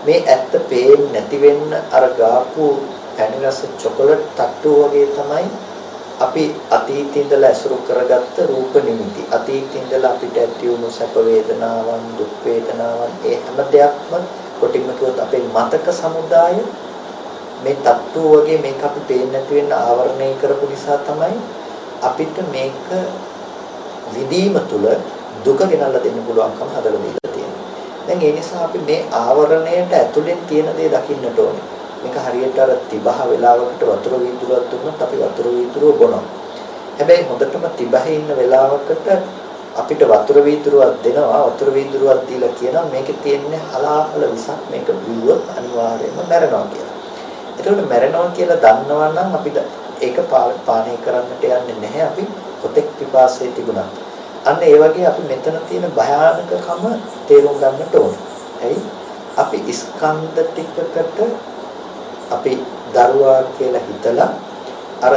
මේ ඇත්ත පේන්නේ නැති වෙන්න අර ගාපු පැණි රස චොකලට් තට්ටු වගේ තමයි අපි අතීතේ ඉඳලා ඇසුරු කරගත්ත රූප නිමිති. අතීතේ ඉඳලා අපිට ඇති වුණු සැප වේදනාවන්, දුක් වේදනාවන්, ඒ හැම දෙයක්ම කොටින්ම කිව්වොත් අපේ මතක සමුදාය මේ තත්ත්ව වගේ මේක අපි පේන්නේ නැති වෙන්න ආවරණය කරපු නිසා තමයි අපිට මේක විදීම තුළ දුක ගෙනල්ලා දෙන්න පුළුවන්කම හදලා දීලා තියෙනවා. දැන් ඒ නිසා අපි මේ ආවරණයට ඇතුලෙන් තියෙන දේ දකින්නට ඕනේ. මේක හරියට අර තිබහ වෙලාවකට වතුර වීදුරුවක් දුන්නොත් අපි වතුර වීදුරුව බොනවා. හැබැයි හොඳටම තිබහේ ඉන්න වෙලාවකට අපිට වතුර වීදුරුවක් දෙනවා. වතුර වීදුරුවක් දීලා කියනවා මේකේ තියෙන්නේ හලාහල විසක්, මේක බිව්වොත් අනිවාර්යයෙන්ම මැරෙනවා කියලා. එතකොට මැරෙනවා කියලා දන්නවා නම් අපිට ඒක පානය කරන්නට යන්නේ නැහැ. අපි කොතෙක් පිපාසයේ තිබුණා. අන්න ඒ වගේ අපි මෙතන තියෙන භයානකකම තේරුම් ගන්නට ඕනේ. ඇයි? අපි ස්කන්ධ ටිකකට අපි දරුවා කියලා හිතලා අර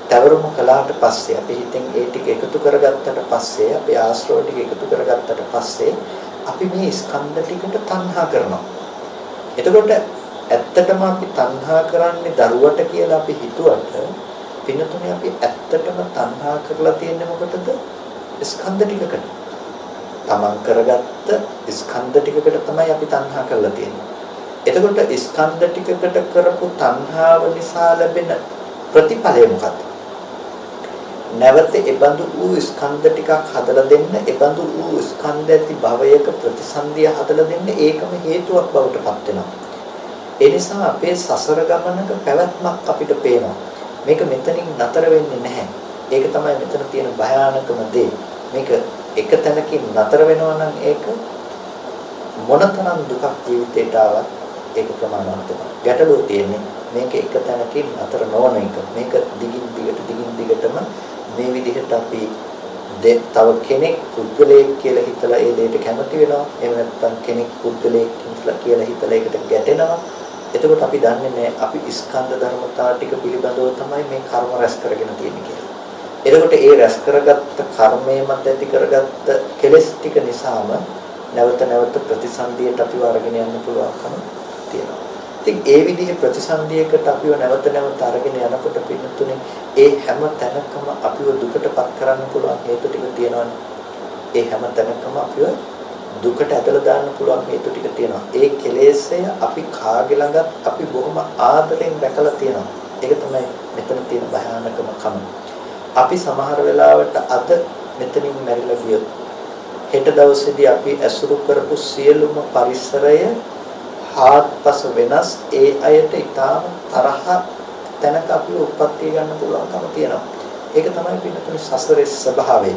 තවරුම කළාට පස්සේ අපි හිතෙන් ඒ ටික එකතු කරගත්තට පස්සේ අපේ ආශ්‍රව ටික එකතු කරගත්තට පස්සේ අපි මේ ස්කන්ධ ටිකට තණ්හා කරනවා. එතකොට ඇත්තටම අපි තණ්හා කරන්නේ දරුවට කියලා අපි හිතුවට පින්නතුනේ අපි ඇත්තටම තණ්හා කරලා තියෙන්නේ මොකටද? ස්කන්ධ ටිකකට. තමන් කරගත්ත ස්කන්ධ ටිකකට තමයි අපි තණ්හා කරලා තියෙන්නේ. එතකොට ස්කන්ධ ටිකකට කරපු තණ්හාව නිසා ලැබෙන ප්‍රතිඵලය මොකක්ද? නැවත ඒබඳු වූ ස්කන්ධ ටිකක් හදලා දෙන්න, ඒබඳු වූ ස්කන්ධ ඇති භවයක ප්‍රතිසන්දිය හදලා දෙන්න ඒකම හේතුවක් බවට පත් වෙනවා. ඒ නිසා අපේ සසර ගමනක පැවැත්මක් අපිට පේනවා. මේක මෙතනින් නතර වෙන්නේ නැහැ. ඒක තමයි මෙතන තියෙන භයානකම දේ. මේක එක තැනකින් නතර වෙනවා නම් ඒක මොනතරම් දුකක් ජීවිතේට ආවත් ඒක ප්‍රමාණවත් වෙනවා. ගැටලුව තියෙන්නේ මේක එක තැනකින් නතර නොවන එක. මේක දිගින් දිගටම මේ විදිහට අපි තව කෙනෙක් පුද්ගලයෙක් කියලා හිතලා ඒ දෙයට කැමති වෙනවා. එහෙම නැත්නම් කෙනෙක් පුද්ගලයෙක් කියලා හිතලා ඒකට ගැටෙනවා. එතකොට අපි දන්නේ නැහැ අපි ස්කන්ධ ධර්මතා ටික පිළිබඳව තමයි මේ කර්ම රැස් කරගෙන තියෙන්නේ කියලා. එතකොට ඒ රැස් කරගත්ත කර්මයේ මත ඇති කරගත්ත කෙලෙස් ටික නිසාම නැවත ප්‍රතිසන්දියට අපිව අරගෙන යන්න පුළුවන්කම තියෙනවා. ඉතින් ඒ විදිහේ ප්‍රතිසන්දියකට අපිව නැවත අරගෙන යනකොට පින්නතුනේ ඒ හැම තැනකම අපිව දුකටපත් කරන්න පුළුවන් හේතු ටික තියෙනවානේ. ඒ හැම තැනකම අපිව දුකට ඇදලා දාන්න පුළුවන් හේතු ටික තියෙනවා. ඒ කෙලෙස්ය අපි කාගේ ළඟත් අපි බොහොම ආදරෙන් දැකලා තියෙනවා. ඒක තමයි මෙතන තියෙන භයානකම කම. අපි සමහර වෙලාවට අද මෙතනින් මැරිලා ගියොත් හෙට දවසේදී අපි ඇසුරු කරපු සියලුම පරිසරය ආත්පස වෙනස් ඒ අයට ඊටාම තරහ තැනක අපි උප්පත්තිය ගන්න පුළුවන්කම තියෙනවා. ඒක තමයි පින්නතුනේ සසරේ ස්වභාවය.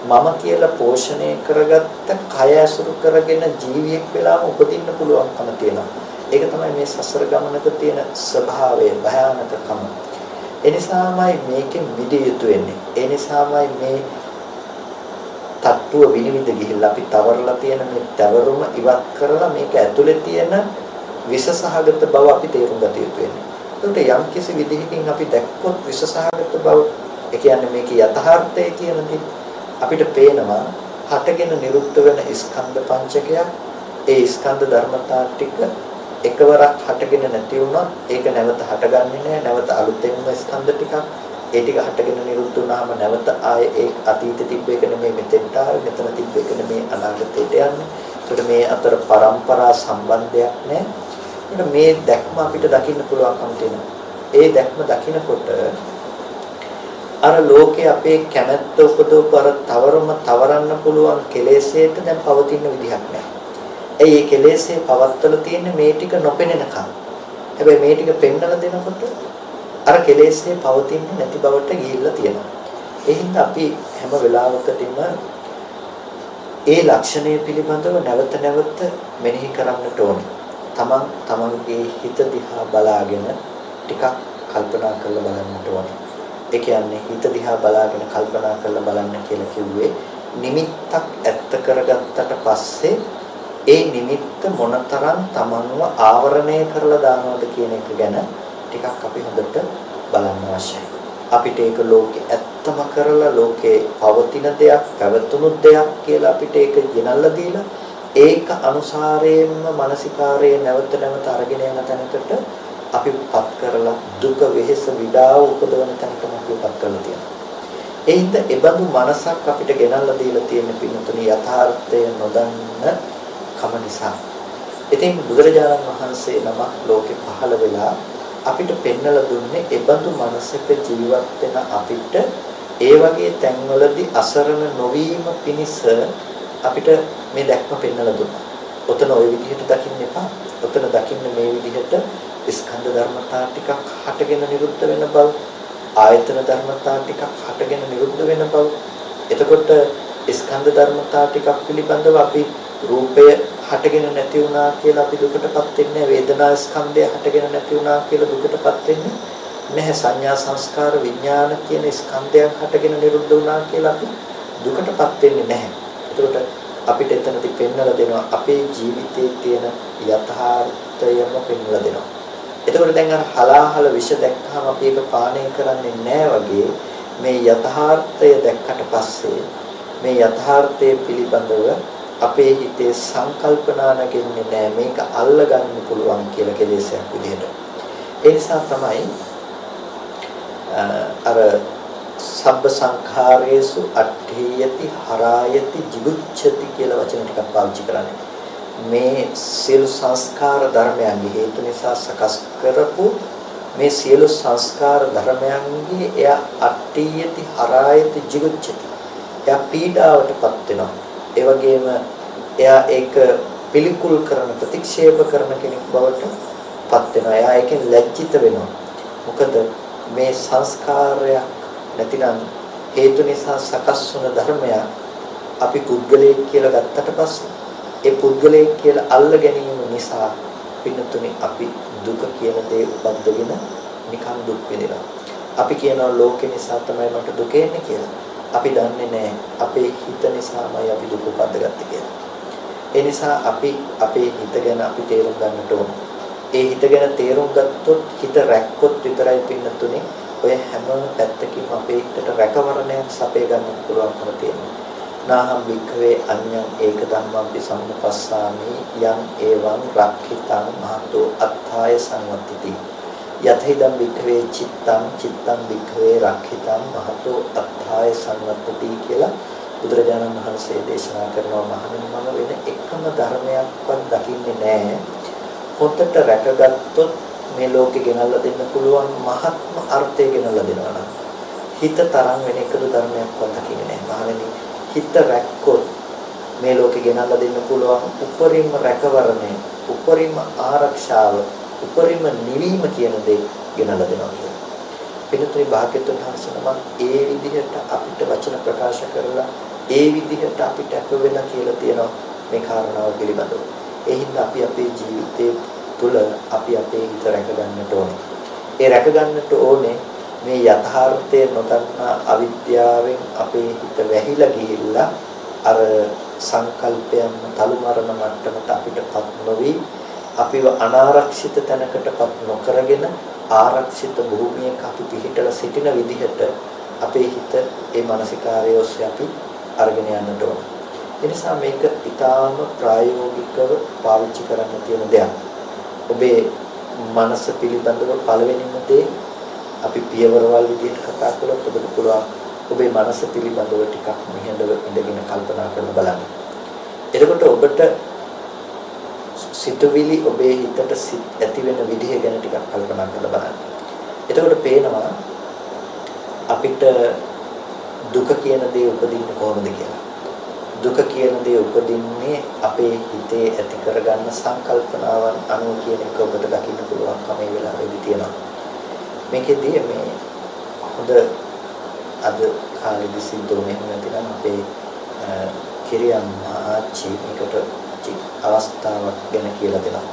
මම කියලා පෝෂණය කරගත්ත කය ඇසුරු කරගෙන ජීවියෙක් වෙලාම උපදින්න පුළුවන්කම තියෙනවා. ඒක තමයි මේ සසර ගමනක තියෙන ස්වභාවය, භයානකකම. ඒ නිසාමයි මේකෙන් මිදිය යුතු වෙන්නේ. ඒ නිසාමයි මේ තත්ත්ව විනිවිද ගිහිල්ලා අපි තවරලා තියෙන මේ තවරුම ඉවත් කරලා මේක ඇතුලේ තියෙන විසසහගත බව අපි තේරුම් ගත යුතු වෙන්නේ. ඒකට යම් කිසි විදිහකින් අපි දැක්කොත් විසසහගත බව, ඒ කියන්නේ මේකේ යථාර්ථය කියන දේ අපිට පේනවා. හටගෙන නිරුද්ධ වෙන ස්කන්ධ පංචකයක්, ඒ ස්කන්ධ ධර්මතා ටික එකවරක් හටගෙන නැති වුණොත් ඒක නැවත හටගන්නේ නැහැ. නැවත අලුතෙන්ම ස්කන්ධ ටිකක් ඒ ටික හටගෙන නිරුද්ධ වුණාම නැවත ආයේ ඒ අතීතේ තිබ්බ එක නෙමෙයි මෙතෙන්ට ආවේ, මෙතන තිබ්බ එක නෙමෙයි අනාගතයට යන්නේ. ඒකට මේ අතර පරම්පරා සම්බන්ධයක් නැහැ. ඒකට මේ දැක්ම අපිට දකින්න පුළුවන්කම තියෙනවා. ඒ දැක්ම දකිනකොට අර ලෝකේ අපේ කැමැත්ත උපදවපු අර තවරන්න පුළුවන් කෙලෙසේට දැන් පවතින විදිහක් නැහැ. ඒ කෙලෙසේ පවත්තල තියෙන්නේ මේ ටික නොපෙනෙනකම්. හැබැයි මේ ටික පෙන්නලා දෙනකොට අර කෙලෙස්ේ පවතින්නේ නැති බවට ගිහිල්ලා තියෙනවා. ඒ හින්දා අපි හැම වෙලාවකදීම ඒ ලක්ෂණය පිළිබඳව නැවත මෙනෙහි කරන්නට ඕනේ. තමන්ගේ හිත දිහා බලාගෙන ටිකක් කල්පනා කරලා බලන්නට ඕනේ. ඒ කියන්නේ හිත දිහා බලාගෙන කල්පනා කරලා බලන්න කියලා කිව්වේ නිමිත්තක් ඇත්ත කරගත්තට පස්සේ ඒ නිමිත්ත මොනතරම් තමන්ව ආවරණය කරලා දානවද කියන එක ගැන ටිකක් අපි හොඳට බලන්න අවශ්‍යයි. අපිට ඒක ලෝකේ ඇත්තම කරලා ලෝකේ පවතින දෙයක්, පැවතුණු දෙයක් කියලා අපිට ඒක ගෙනල්ලා දීලා ඒක අනුසාරයෙන්ම මානසිකාරයේ නැවත අරගෙන යන තැනකට අපිපත් කරලා දුක වෙහෙස විඩාව උපදවන තැනකට අපිපත් කරලා තියෙනවා. ඒ හින්දා ඒ බඳු මනසක් අපිට ගෙනල්ලා දීලා තියෙන පින්තුණි යථාර්ථය නොදන්න කම නිසා. ඉතින් බුදුරජාණන් වහන්සේ නම ලෝකේ පහළ වෙලා අපිට පෙන්වලා දුන්නේ ඒ බඳු මනසක ජීවත් වෙන අපිට ඒ වගේ තැන්වලදී අසරණ නොවීම පිණිස අපිට මේ දැක්ම පෙන්වලා දුන්නා. ඔතන ওই විදිහට දකින්න එපා. ඔතන දකින්න මේ විදිහට ස්කන්ධ ධර්මතා ටිකක් හටගෙන නිරුද්ධ වෙන බව, ආයතන ධර්මතා ටිකක් හටගෙන නිරුද්ධ වෙන බව. එතකොට ස්කන්ධ ධර්මතා ටිකක් පිළිබඳව අපි රූපය හටගෙන නැති වුණා කියලා අපි දුකටපත් වෙන්නේ, වේදනා ස්කන්ධය හටගෙන නැති වුණා කියලා දුකටපත් වෙන්නේ නැහැ. සංඥා සංස්කාර විඥාන කියන ස්කන්ධයන් හටගෙන නිරුද්ධ වුණා කියලා අපි දුකටපත් වෙන්නේ නැහැ. ඒකට අපිට එතනදී පෙන්වලා දෙනවා අපේ ජීවිතයේ තියෙන යථාර්ථයම පෙන්වලා දෙනවා. එතකොට දැන් අර හලාහල විෂ දැක්කම අපි ඒක පානය කරන්නේ නැහැ වගේ මේ යථාර්ථය දැක්කට පස්සේ මේ යථාර්ථය පිළිබඳව අපේ හිතේ සංකල්පනා නැගෙන්නේ නැහැ. මේක අල්ලගන්න පුළුවන් කියලා කෙලෙසයක් විදිහට. ඒ නිසා තමයි අර සබ්බ සංඛාරේසු අට්ඨේයති හරායති jigucchati කියලා වචන ටිකක් පාවිච්චි කරන්නේ. මේ සියලු සංස්කාර ධර්මයන්ගේ හේතු නිසා සකස් කරපු මේ සියලු සංස්කාර ධර්මයන්ගේ එයා අට්ඨේයති හරායති jigucchati. එයා පීඩාවටපත් වෙනවා. ඒ වගේම එයා ඒක පිළිකුල් කරන ප්‍රතික්ෂේප කරන කෙනෙක් බවට පත් වෙනවා. එයා ඒකෙන් ලැජ්ජිත වෙනවා. මොකද මේ සංස්කාරයක් නැතිනම් හේතු නිසා සකස් වුණ ධර්මයක් අපි පුද්ගලයෙක් කියලා ගත්තට පස්සේ ඒ පුද්ගලයෙක් කියලා අල්ල ගැනීම නිසා පින්නතුනි අපි දුක කියන දේ උපද්දගෙන නිකන් දුක් විඳිනවා. අපි කියනවා ලෝකේ නිසා තමයි මට දුක එන්නේ කියලා. අපි දන්නේ නැහැ අපේ හිත නිසාමයි අපි දුක උපද්දගත්තේ කියලා. ඒ නිසා අපි අපේ හිත ගැන අපි තේරුම් ගන්නට ඕන. ඒ හිත ගැන තේරුම් ගත්තොත් හිත රැක්කොත් විතරයි පින්නතුනි ඔය හැම පැත්තකින්ම අපේ හිතට රැකවරණයක් සපේ ගන්න පුළුවන්කම තියෙනවා. නාහම් වික්ඛවේ අඤ්ඤං ඒක ධම්මං සම්පස්සාමි යං එවං රක්ඛිතං මහතෝ අත්ථාය සංවත්තිති. යතහිදම් වික්ඛවේ චිත්තං වික්ඛවේ රක්ඛිතං මහතෝ අත්ථාය සංවත්තිති කියලා බුදුරජාණන් වහන්සේ දේශනා කරනවා. මහණෙනි මම වෙන එකම ධර්මයක්වත් දකින්නේ නැහැ. හොතට රැකගත්තොත් මේ ලෝකෙ ගෙනල්ලා දෙන්න පුළුවන් මහත්ම අර්ථය ගෙනල්ලා දෙනවා නම් හිත තරම් වෙන එකදු ධර්මයක්වත් දකින්නේ නැහැ. මහණෙනි හිත රැක්කොත් මේ ලෝකෙ ගෙනල්ලා දෙන්න පුළුවන් උපරිම රැකවරණය, උපරිම ආරක්ෂාව, උපරිම නිවීම කියන දේ ගෙනල්ලා දෙනවා කියලා. පිටුතුනි භාග්‍යතුන් වහන්සේ නම ඒ විදිහට අපිට වචන ප්‍රකාශ කරලා ඒ විදිහට අපිට අප වෙලා කියලා තියෙනවා මේ කාරණාව පිළිබඳව. ඒ හින්දා අපි අපේ ජීවිතයේ තුල අපි අපේ හිත රැක ගන්නට ඕනේ. ඒ රැක ගන්නට ඕනේ මේ යථාර්ථය නොදන්නා අවිද්‍යාවෙන් අපේ හිත වැහිලා ගිහිල්ලා අර සංකල්පයන් තලු මරණ මට්ටමට අපිටපත් නොවි අපිව අනාරක්ෂිත තැනකටපත් නොකරගෙන ආරක්ෂිත භූමියක අපි පිහිටලා සිටින විදිහට අපේ හිත ඒ මානසිකාරය ඔස්සේ අපි අරගෙන යන්නට ඕන. ඒ නිසා මේක ඊටාම ප්‍රායෝගිකව පාවිච්චි කරන්න තියෙන දෙයක්. ඔබේ මනස පිළිබඳව පළවෙනිම දේ අපි පියවරවල් විදිහට කතා කළොත් ඔබට පුළුවන් ඔබේ මනස පිළිබඳව ටිකක් මෙහෙඳව ඉඳගෙන කල්පනා කරලා බලන්න. එතකොට ඔබට සිතුවිලි ඔබේ හිතට ඇති වෙන විදිහ ගැන ටිකක් කල්පනා කරලා බලන්න. එතකොට පේනවා අපිට දුක කියන දේ උපදින්නේ කොහොමද කියලා. දුක කියන දේ උපදින්නේ අපේ හිතේ ඇති කරගන්න සංකල්පනාවන් අනුව කියන එක ඔබට දකින්න පුළුවන්කම මේ වෙලාවේදී තියෙනවා. මේකෙදී මේ හොඳ අද කාලේදී සිද්ධ වුණේ නැතිනම් අපේ කිරියම් ආච්චි මේකට අවස්ථාවක් ගැන කියලා දෙනවා.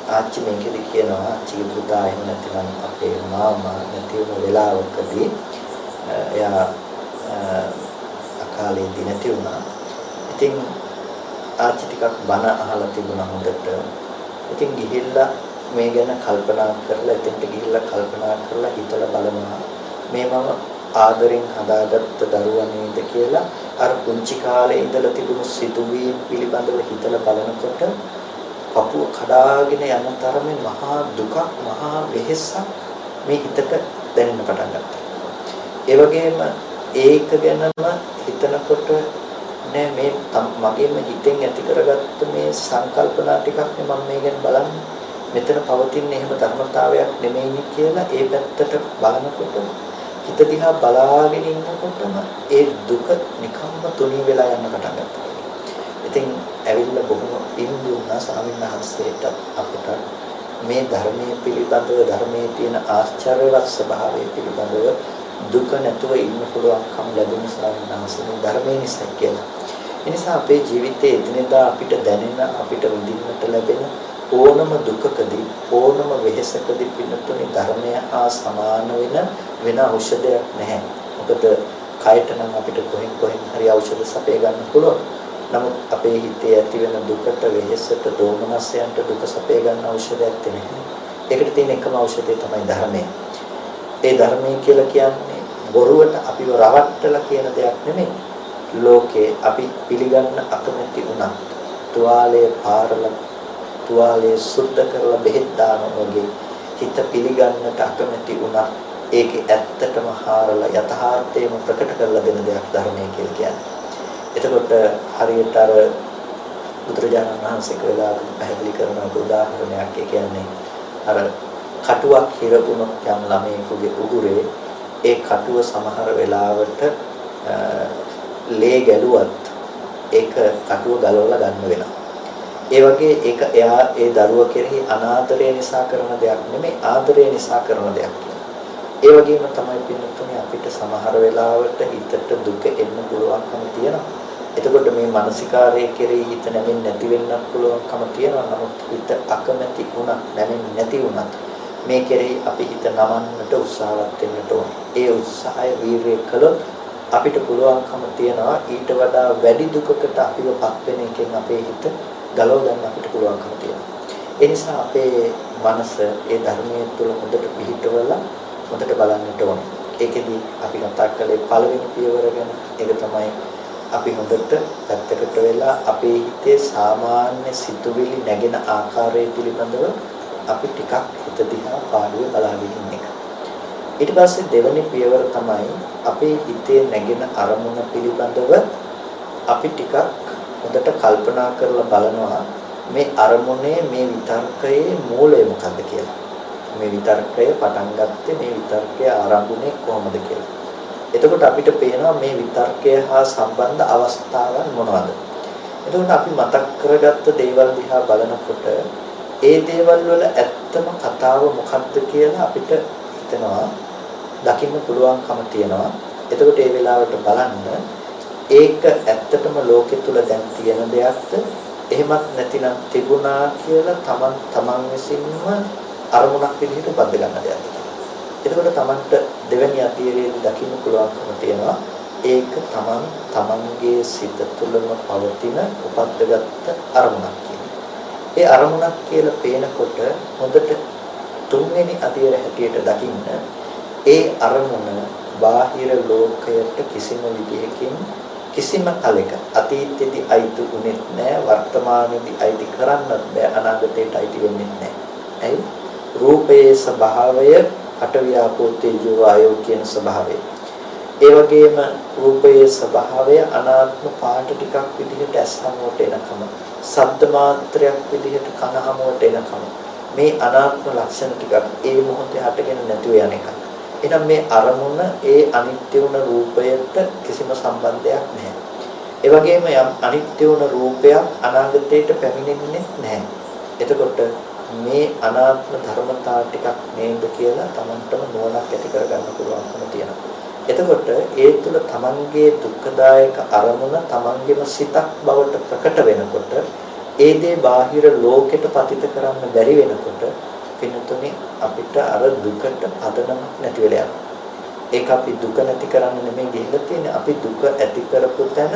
ආච්චි මේකෙදි කියනවා ආච්චිගේ පුතා එහෙම නැතිනම් අපේ මාමා නැති වුණ වෙලාවකදී එයා අකාලේදී නැති වුණා. ඉතින් ආච්චි ටිකක් බන අහලා තිබුණා හොඳට. ඉතින් ගිහිල්ලා මේ ගැන කල්පනා කරලා එතෙන්ට ගිහිල්ලා කල්පනා කරලා හිතලා බලනවා මේ මම ආදරෙන් හදාගත්ත දරුවා නේද කියලා අර පුංචි කාලේ ඉඳලා තිබුණු සිතුවීම් පිළිබඳව හිතලා බලනකොට පපුව කඩාගෙන යන තරමේ මහා දුකක් මහා වෙහෙසක් මේ හිතට දැනෙන්න පටන් ගත්තා. ඒ වගේම ඒක ගැනම හිතනකොට නෑ මේ මගේම හිතෙන් ඇති කරගත්ත මේ සංකල්පනා ටිකක් නේ මම මේ ගැන බලන්නේ. මෙතන පවතින එහෙම ධර්මතාවයක් නෙමෙයි කියලා ඒ පැත්තට බලනකොට හිත දිහා බලාගෙන ඉන්නකොටම ඒ දුක නිකම්ම තුනී වෙලා යන්න පටන් ගත්තා. ඉතින් ඇවිල්ලා බොහොම ඉන්දුනා ස්වාමීන් වහන්සේට අපිට මේ ධර්මයේ පිළිබඳව ධර්මයේ තියෙන ආශ්චර්යවත් ස්වභාවය පිළිබඳව දුක නැතුව ඉන්න පුළුවන්කම ලැබුණ ස්වාමීන් වහන්සේ ධර්මයේ නිසා කියලා. ඒ නිසා අපේ ජීවිතයේ එදිනෙදා අපිට දැනෙන අපිට විඳින්නට ලැබෙන ඕනම දුකකදී ඕනම වෙහෙසකදී පින්නතුනේ ධර්මය හා සමාන වෙන ඖෂධයක් නැහැ. මොකද කයට නම් අපිට කොහෙන් හරි ඖෂධ සපය ගන්න පුළුවන්. නමුත් අපේ හිතේ ඇති වෙන දුකට, වෙහෙසට, දෝමනස්යන්ට දුක සපය ගන්න ඖෂධයක් නැහැ. ඒකට තියෙන එකම ඖෂධය තමයි ධර්මය. ඒ ධර්මය කියලා කියන්නේ බොරුවට අපිව රවට්ටලා කියන දෙයක් නෙමෙයි. ලෝකේ අපි පිළිගන්න අකමැති වුණත් තුවාලයේ පාරලා තුවාලයේ සුද්ධ කරලා බෙහෙත් දානවා වගේ හිත පිළිගන්නට අකමැති වුණා ඒකේ ඇත්තටම හාරලා යථාර්ථයම ප්‍රකට කරලා දෙන දෙයක් ධර්මය කියලා කියන්නේ. එතකොට හරියට අර බුදුරජාණන් වහන්සේ වෙලාවකට පැහැදිලි කරන උදාහරණයක් ඒ කියන්නේ අර කටුවක් හිරවුණොත් යම් ළමයෙකුගේ උගුරේ ඒ කටුව සමහර වෙලාවට ලේ ගැලුවත් ඒක කටුව ගලවලා ගන්න වෙනවා. ඒ වගේ ඒක එයා ඒ දරුවා කෙරෙහි අනාදරය නිසා කරන දෙයක් නෙමෙයි ආදරය නිසා කරන දෙයක්. ඒ වගේම තමයි පින්නතුනේ අපිට සමහර වෙලාවට හිතට දුක එන්න පුළුවන්කම තියෙනවා. එතකොට මේ මානසිකාරයේ කෙරෙහි හිත නැමෙන්නේ නැති වෙන්නත් පුළුවන්කම තියෙනවා. නමුත් හිත අකමැති වුණත් නැමෙන්නේ නැති වුණත් මේ කෙරෙහි අපි හිත නමන්නට උත්සාහවත් වෙන්නට ඕනේ. ඒ උත්සාහය වීර්යය කළොත් අපිට පුළුවන්කම තියෙනවා ඊට වඩා වැඩි දුකකට අපිවපත් වෙන එකෙන් අපේ හිත ගලව ගන්න අපිට පුළුවන්කම තියෙනවා. ඒ නිසා අපේ මනස ඒ ධර්මයේ තුල හොඳට පිහිටවලා හොඳට බලන්නට ඕනේ. ඒකෙදි අපි කතා කළේ පළවෙනි පියවර ගැන. ඒක තමයි අපි හොඳට පැත්තකට වෙලා අපේ හිතේ සාමාන්‍ය සිතුවිලි නැගෙන ආකාරය පිළිබඳව අපි ටිකක් හිත දිහා පාඩුවේ බලාගෙන ඉන්න එක. ඊට පස්සේ දෙවෙනි පියවර තමයි අපේ හිතේ නැගෙන අරමුණ පිළිබඳව අපි ටිකක් හොඳට කල්පනා කරලා බලනවා මේ අරමුණේ මේ විතර්කයේ මූලය මොකක්ද කියලා. මේ විතර්කය පටන් ගත්තේ මේ විතර්කයේ ආරම්භුනේ කොහොමද කියලා. එතකොට අපිට පේනවා මේ විතර්කය හා සම්බන්ධ අවස්ථාවන් මොනවද? එතකොට අපි මතක් කරගත්ත දේවල් දිහා බලනකොට ඒ දේවල් වල ඇත්තම කතාව මොකක්ද කියලා අපිට හිතෙනවා දකින්න පුළුවන්කම තියෙනවා. එතකොට ඒ වෙලාවට බලන්න ඒක ඇත්තටම ලෝකෙ තුල දැන් තියෙන දෙයක්ද එහෙමත් නැතිනම් තිබුණා කියලා තමන් විසින්ම අරමුණක් විදිහට බද්ද ගන්න දෙයක්ද කියලා. එතකොට තමන්ට දෙවැනි අධීරයේදී දකින්න පුළුවන්කම තියෙනවා ඒක තමන්ගේ සිත තුළම පවතින උපද්දගත් අරමුණක් කියලා. ඒ අරමුණක් කියලා පේනකොට හොඳට තුන්වෙනි අධීර හැටියට දකින්න ඒ අරමුණ බාහිර ලෝකයට කිසිම විදිහකින් කිසිම කලෙක අතීතයේදී අයිති වුණෙත් නැහැ වර්තමානයේදී අයිති කරන්නත් බෑ අනාගතයට අයිති වෙන්නේ නැහැ. ඇයි? රූපයේ ස්වභාවය අටවියාපෝ තේජෝ වායෝ කියන ස්වභාවය. ඒ වගේම රූපයේ ස්වභාවය අනාත්ම පාට ටිකක් විදිහට ඇස් හමුවට එනකම ශබ්ද මාත්‍රයක් විදිහට කන හමුවට එනකම මේ අනාත්ම ලක්ෂණ ටිකක් ඒ මොහොතේ හටගෙන නැතුව යන එකක්. එහෙනම් මේ අරමුණ ඒ අනිත්‍ය වුණ රූපයට කිසිම සම්බන්ධයක් නැහැ. ඒ වගේම යම් අනිත්‍ය වුණ රූපයක් අනාගතයට පැමිණෙන්නේ නැහැ. එතකොට මේ අනාත්ම ධර්මතා ටිකක් නේද කියලා Tamanටම නුවණක් ඇති කරගන්න පුළුවන්කම තියෙනවා. එතකොට ඒ තුළ Tamanගේ දුක්ඛදායක අරමුණ Tamanගේම සිතක් බවට ප්‍රකට වෙනකොට ඒ දේ බාහිර ලෝකෙට පතිත කරන්න බැරි වෙනකොට පින්තුනේ අපිට අර දුකට පදනමක් නැති වෙලා යනවා. ඒක අපි දුක නැති කරන්න නෙමෙයි ගිහිල්ලා තියෙන්නේ. අපි දුක ඇති කරපු තැන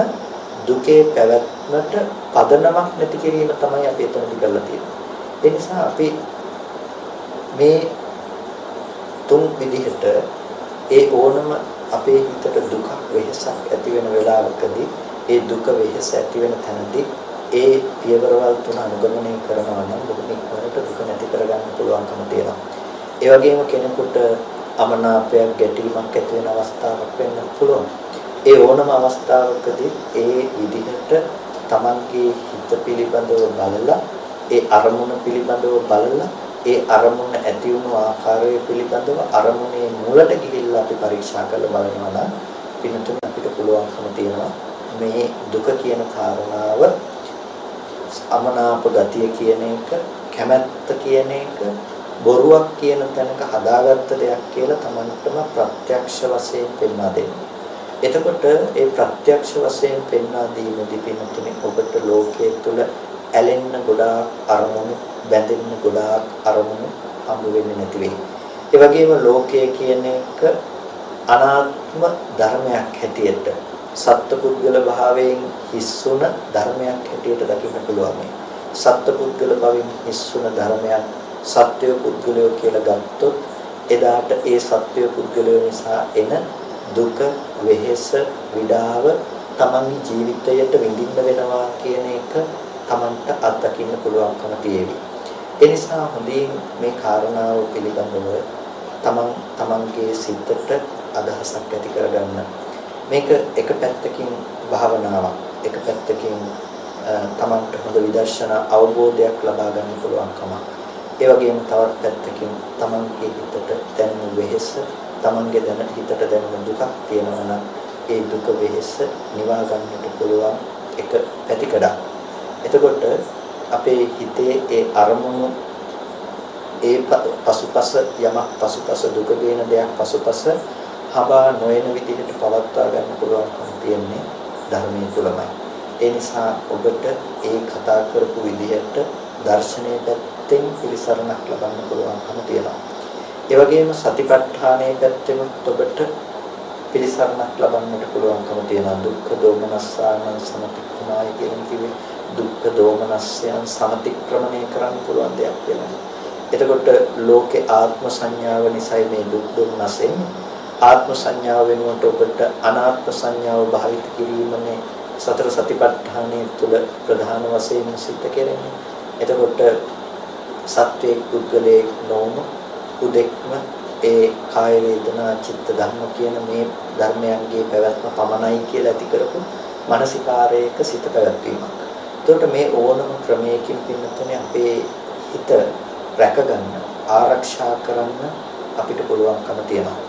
දුකේ පැවැත්මට පදනමක් නැති කිරීම තමයි අපි එතනදි කරලා තියෙන්නේ. ඒ නිසා අපි මේ තුන් විදිහට ඒ ඕනම අපේ හිතට දුක වෙහසක් ඇති වෙන වෙලාවකදී ඒ දුක වෙහස ඇති වෙන තැනදී ඒ පියවරවල් තුන අනුගමනය කරනවා නම් බොහොම ඉක්මනට දුක නැති කරගන්න පුළුවන්කම තියෙනවා. ඒ වගේම කෙනෙකුට අමනාපයක් ගැටීමක් ඇති වෙන අවස්ථාවක් වෙන්න පුළුවන්. ඒ ඕනම අවස්ථාවකදී ඒ විදිහට Tamanගේ හිත පිළිබඳව බලලා ඒ අරමුණ පිළිබඳව බලලා ඒ අරමුණ ඇති වුණු ආකාරය පිළිබඳව අරමුණේ මූලට ගිහිල්ලා අපි පරීක්ෂා කරලා බලනවා නම් පින්තුනේ අපිට පුළුවන්කම තියෙනවා මේ දුක කියන කාරණාව අමනාප ගතිය කියන එක කැමැත්ත කියන එක බොරුවක් කියන තැනක හදාගත්ත දෙයක් කියලා Tamanටම ප්‍රත්‍යක්ෂ වශයෙන් පෙන්වා දෙන්න. එතකොට ඒ ප්‍රත්‍යක්ෂ වශයෙන් පෙන්වා දීමේදී පින්තුනේ ඔබට ලෝකයේ තුල ඇලෙන්න ගොඩාක් අරමුණු බැඳෙන්න ගොඩාක් අරමුණු හම්බ වෙන්නේ නැති වෙයි. ඒ වගේම ලෝකය කියන එක අනාත්ම ධර්මයක් හැටියට සත්පුද්ගල භාවයෙන් හිස්සුන ධර්මයක් හැටියට දකින්න පුළුවන් මේ. සත්පුද්ගල භාවයෙන් හිස්සුන ධර්මයක් සත්‍ය පුද්ගලයෝ කියලා ගත්තොත් එදාට ඒ සත්‍ය පුද්ගලයෝ නිසා එන දුක, වෙහෙස, විඩාව තමන්ගේ ජීවිතයට විඳින්න වෙනවා කියන එක තමන්ට අත්දකින්න පුළුවන්කම තියෙවි. ඒ නිසා හොඳින් මේ කාරණාව පිළිබඳව තමන්ගේ සිතට අදහසක් ඇති කරගන්න. මේක එක පැත්තකින් භාවනාවක්, එක පැත්තකින් තමන්ට හොඳ විදර්ශනා අවබෝධයක් ලබා ගන්න පුළුවන්කම. ඒ වගේම තවත් පැත්තකින් තමන්ගේ හිතට දැනෙන වෙහෙස, තමන්ගේ හිතට දැනෙන දුකක් තියෙනවා නම් ඒ දුක වෙහෙස නිවා ගන්නට පුළුවන් එක පැතිකඩක්. එතකොට අපේ හිතේ ඒ අරමුණු ඒ පසුපස යමක් පසුපස දුක දෙන දෙයක් පසුපස හබා නොයන විදිහට පවත්වා ගන්න පුළුවන්කම තියෙන්නේ ධර්මයේ තුලමයි. ඒ නිසා ඔබට ඒ කතා කරපු විදිහට දර්ශනයේ පැත්තෙන් පිළිසරණක් ලබන්න පුළුවන්කම තියෙනවා. ඒ වගේම සතිපට්ඨානයේ පැත්තෙන් ඔබට පිළිසරණක් ලබන්නට පුළුවන්කම තියෙනවා. දුක්ඛ දෝමනස්සාන සමතික්‍රමයි කියන කිව්වේ දුක්ඛ දෝමනස්යන් සමතික්‍රමණය කරන්න පුළුවන් දෙයක් වෙනවා. එතකොට ලෝකේ ආත්ම සංඥාව නිසා මේ දුක් දුන්නසෙන් ආත්ම සංඥාව වෙනුවට ඔබට අනාත්ම සංඥාව භාවිත කිරීමනේ සතර සතිපට්ඨානයේ තුල ප්‍රධාන වශයෙන් සිද්ධ කෙරෙන්නේ. එතකොට සත්වයේ පුද්ගලයේ නොවන උදෙක්ම ඒ කාය වේදනා චිත්ත ධර්ම කියන මේ ධර්මයන්ගේ පැවැත්ම පමණයි කියලා ඇති කරපු මානසිකාරයක සිත පැවැත්වීමක්. එතකොට මේ ඕනම ක්‍රමයකින් පින්නතුනේ අපේ හිත රැකගන්න ආරක්ෂා කරන්න අපිට පුළුවන්කම තියෙනවා.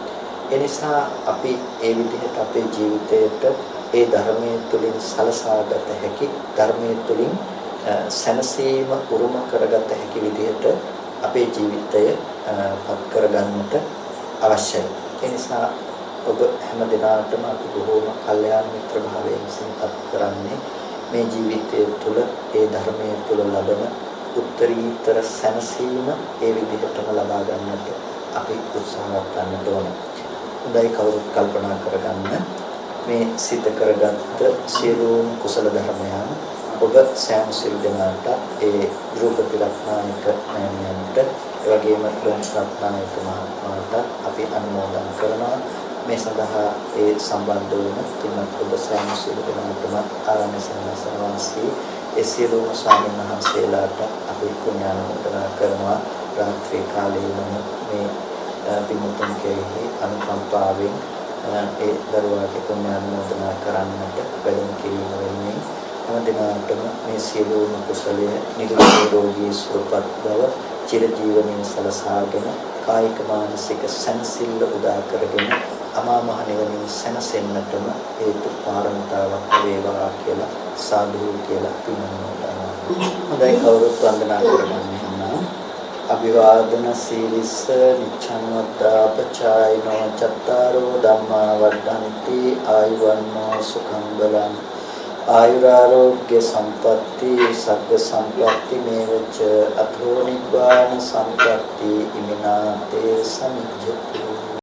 ඒ නිසා අපි ඒ විදිහට අපේ ජීවිතයට ඒ ධර්මයේ තුලින් සලසාගත හැකි ධර්මයේ තුලින් සැනසීම උරුම කරගත හැකි විදිහට අපේ ජීවිතය පත් කරගන්නට අවශ්‍යයි. ඒ නිසා ඔබ හැම දිනකටම අපි බොහෝම කල්යාණ මිත්‍ර භාවයෙන් සිහිපත් කරන්නේ මේ ජීවිතය තුළ ඒ ධර්මයේ තුල ලබන උත්තරීතර සැනසීම ඒ විදිහටම ලබා ගන්නට අපි උත්සාහවත් වන්න ඕනේ. හොඳයි කවුරුත් කල්පනා කරගන්න මේ සිද්ධ කරගත්ත සියලුම කුසල ධර්මයන් ඔබ සෑම සිල් දෙනාට ඒ ධ්‍රුපති රත්නායක මෑණියන්ට ඒ වගේම රත්නායක මහත්මයාට අපි අනුමෝදන් කරනවා. මේ සඳහා ඒ සම්බන්ධ වුණ තුන්වත් ඔබ සෑම සිල් දෙනාටම ආරණ්‍ය සේනාසන වාසී ඒ සියලුම ස්වාමීන් වහන්සේලාට අපි පුණ්‍යානුමෝදනා කරනවා. රාත්‍රී කාලයේම මේ පින්වතුන් කෙරෙහි අනුකම්පාවෙන් ඒ දරුවාට පුණ්‍යානුමෝදනා කරන්නට වැඩම කිරීම වෙන්නේ හැම දිනකටම මේ සියලුම කුසලය නිරෝගී සුවපත් බව චිරජීවනයේ සලසාගෙන කායික මානසික සංසිල්ල උදා කරගෙන අමා මහ නිවනින් සැනසෙන්නටම හේතු පාරමිතාවක් වේවා කියලා සාදු කියලා පිළිගන්නවා. හොඳයි කවුරුත් වන්දනා කරගන්න. අභිවාදන සීලිස්ස නිච්ඡං වද්දාපචායිනෝ චත්තාරෝ ධම්මා වඩ්ඩන්ති ආයුවන්නෝ සුඛං බලං ආයුරාෝග්‍ය සම්පatti සග්ග සම්පatti මේවච අතෝ නිබ්බාන සම්පatti ඉමිනාතේ සමිජ්ජති.